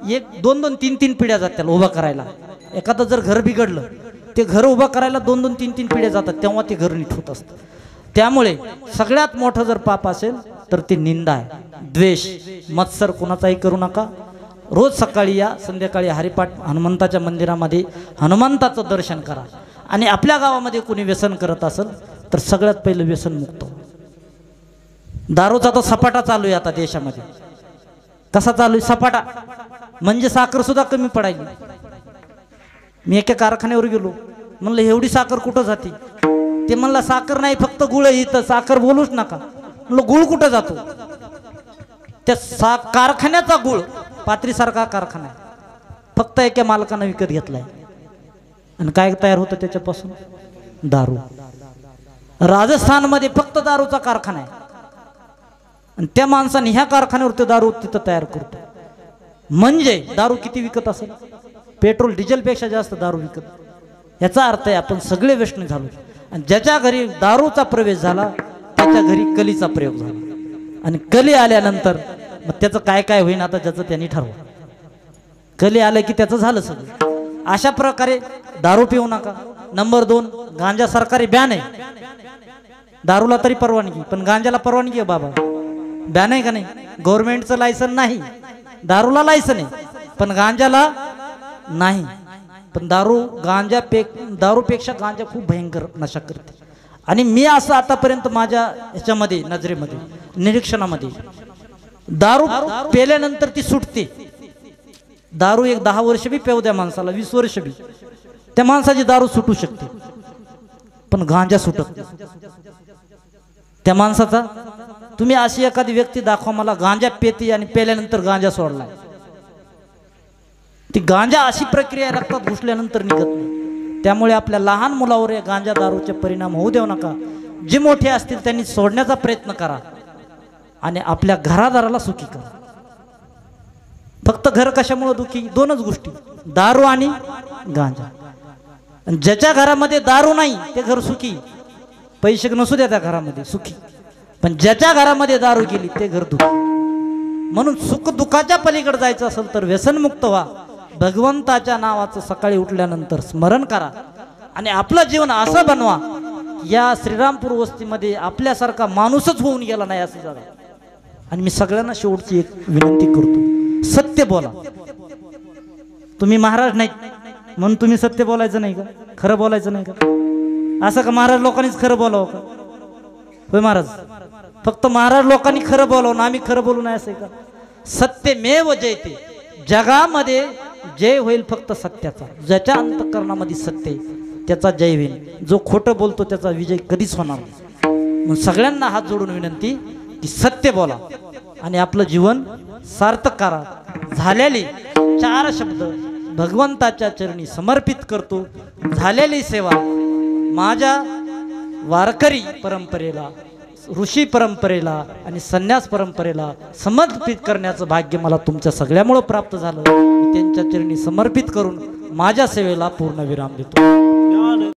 1-2, 3 पिढ्या जातात उभा करायला. एखादं जर घर बिघडलं ते घर उभं करायला 2-2, 3 पिढ्या जातात, तेव्हा ते घर नीट होत असतं. त्यामुळे सगळ्यात मोठं जर पाप असेल तर ते निंदा आहे. द्वेष मत्सर कुणाचाही करू नका. रोज सकाळी या, संध्याकाळी हरिपाठ हनुमंताच्या मंदिरामध्ये हनुमंताचं दर्शन करा. आणि आपल्या गावामध्ये कोणी व्यसन करत असेल तर सगळ्यात पहिलं व्यसन मुक्त. दारूचा तर सपाटा चालू आहे आता देशामध्ये. कसा चालू आहे सपाटा, म्हणजे साखर सुद्धा कमी पडायली. मी एका कारखान्यावर गेलो, म्हणलं एवढी साखर कुठं जाते? ते म्हणलं साखर नाही, फक्त गुळ आहे इथं, साखर बोलूच नका. म्हणलं गुळ कुठं जातो? त्या कारखान्याचा गुळ पात्रीसारखा कारखाना आहे, फक्त एका मालकानं विकत घेतलाय. आणि काय तयार होतं त्याच्यापासून? दारू. राजस्थानमध्ये फक्त दारूचा कारखाना आहे आणि त्या माणसाने ह्या कारखान्यावर ते दारू तिथं तयार करतो. म्हणजे दारू किती विकत असेल? पेट्रोल डिझेलपेक्षा जास्त दारू विकत. याचा अर्थ आहे आपण सगळे व्यसनी झालो. आणि ज्याच्या घरी दारूचा प्रवेश झाला त्याच्या घरी कलीचा प्रयोग झाला. आणि कली आल्यानंतर मग त्याचं काय काय होईन आता ज्याचं त्यांनी ठरवा. कली आलं की त्याचं झालं सगळं. अशा प्रकारे दारू पिऊ नका. नंबर 2, गांजा सरकारी बॅन आहे. दारूला तरी परवानगी, पण गांजाला परवानगी आहे बाबा. बॅन आहे का नाही? गव्हर्नमेंटचं लायसन नाही. दारूला लायसन आहे पण गांजाला नाही. पण दारूपेक्षा गांजा खूप भयंकर नशा करते. आणि मी असं आतापर्यंत माझ्या ह्याच्यामध्ये नजरेमध्ये निरीक्षणामध्ये, दारू पेल्यानंतर ती सुटते. दारू एक 10 वर्ष बी पेऊ द्या माणसाला, 20 वर्ष बी, त्या माणसाची दारू सुटू शकते, पण गांजा सुटत नाही त्या माणसाचा. तुम्ही अशी एखादी व्यक्ती दाखवा मला गांजा पेती आणि पेल्यानंतर गांजा सोडलाय. ती गांजा अशी प्रक्रिया रक्तात घुसल्यानंतर निघत नाही. त्यामुळे आपल्या लहान मुलावर या गांजा दारूचे परिणाम होऊ देऊ नका. जे मोठे असतील त्यांनी सोडण्याचा प्रयत्न करा आणि आपल्या घरादाराला सुखी करा. फक्त घर कशामुळे दुखी? 2च गोष्टी, दारू आणि गांजा. आणि ज्याच्या घरामध्ये दारू नाही ते घर सुखी. पैसे नसू द्या त्या घरामध्ये, सुखी. पण ज्याच्या घरामध्ये दारू गेली ते घर दुखी. म्हणून सुख दुःखाच्या पलीकडे जायचं असेल तर व्यसनमुक्त व्हा. भगवंताच्या नावाचं सकाळी उठल्यानंतर स्मरण करा आणि आपलं जीवन असं बनवा. या श्रीरामपूर वस्तीमध्ये आपल्यासारखा माणूसच होऊन गेला नाही असं जगा. आणि मी सगळ्यांना शेवटची एक विनंती करतो, सत्य बोला. तुम्ही महाराज नाही म्हणून तुम्ही सत्य बोलायचं नाही का? खरं बोलायचं नाही का? असं का महाराज लोकांनीच खरं बोलावं का? होय महाराज, फक्त महाराज लोकांनी खरं बोलावं ना आम्ही खरं बोलू नाही असं का? सत्यमेव जयते. जगामध्ये जय होईल फक्त सत्याचा. ज्याच्या अंतःकरणामध्ये सत्य त्याचा जय होईल. जो खोटं बोलतो त्याचा विजय कधीच होणार नाही. मग सगळ्यांना हात जोडून विनंती की सत्य बोला आणि आपलं जीवन सार्थक करा. झालेली 4 शब्द भगवंताच्या चरणी समर्पित करतो. झालेली सेवा माझ्या वारकरी परंपरेला, ऋषी परंपरेला आणि संन्यास परंपरेला समर्पित करण्याचं भाग्य मला तुमच्या सगळ्यामुळे प्राप्त झालं. मी त्यांच्या चरणी समर्पित करून माझ्या सेवेला पूर्ण विराम देतो.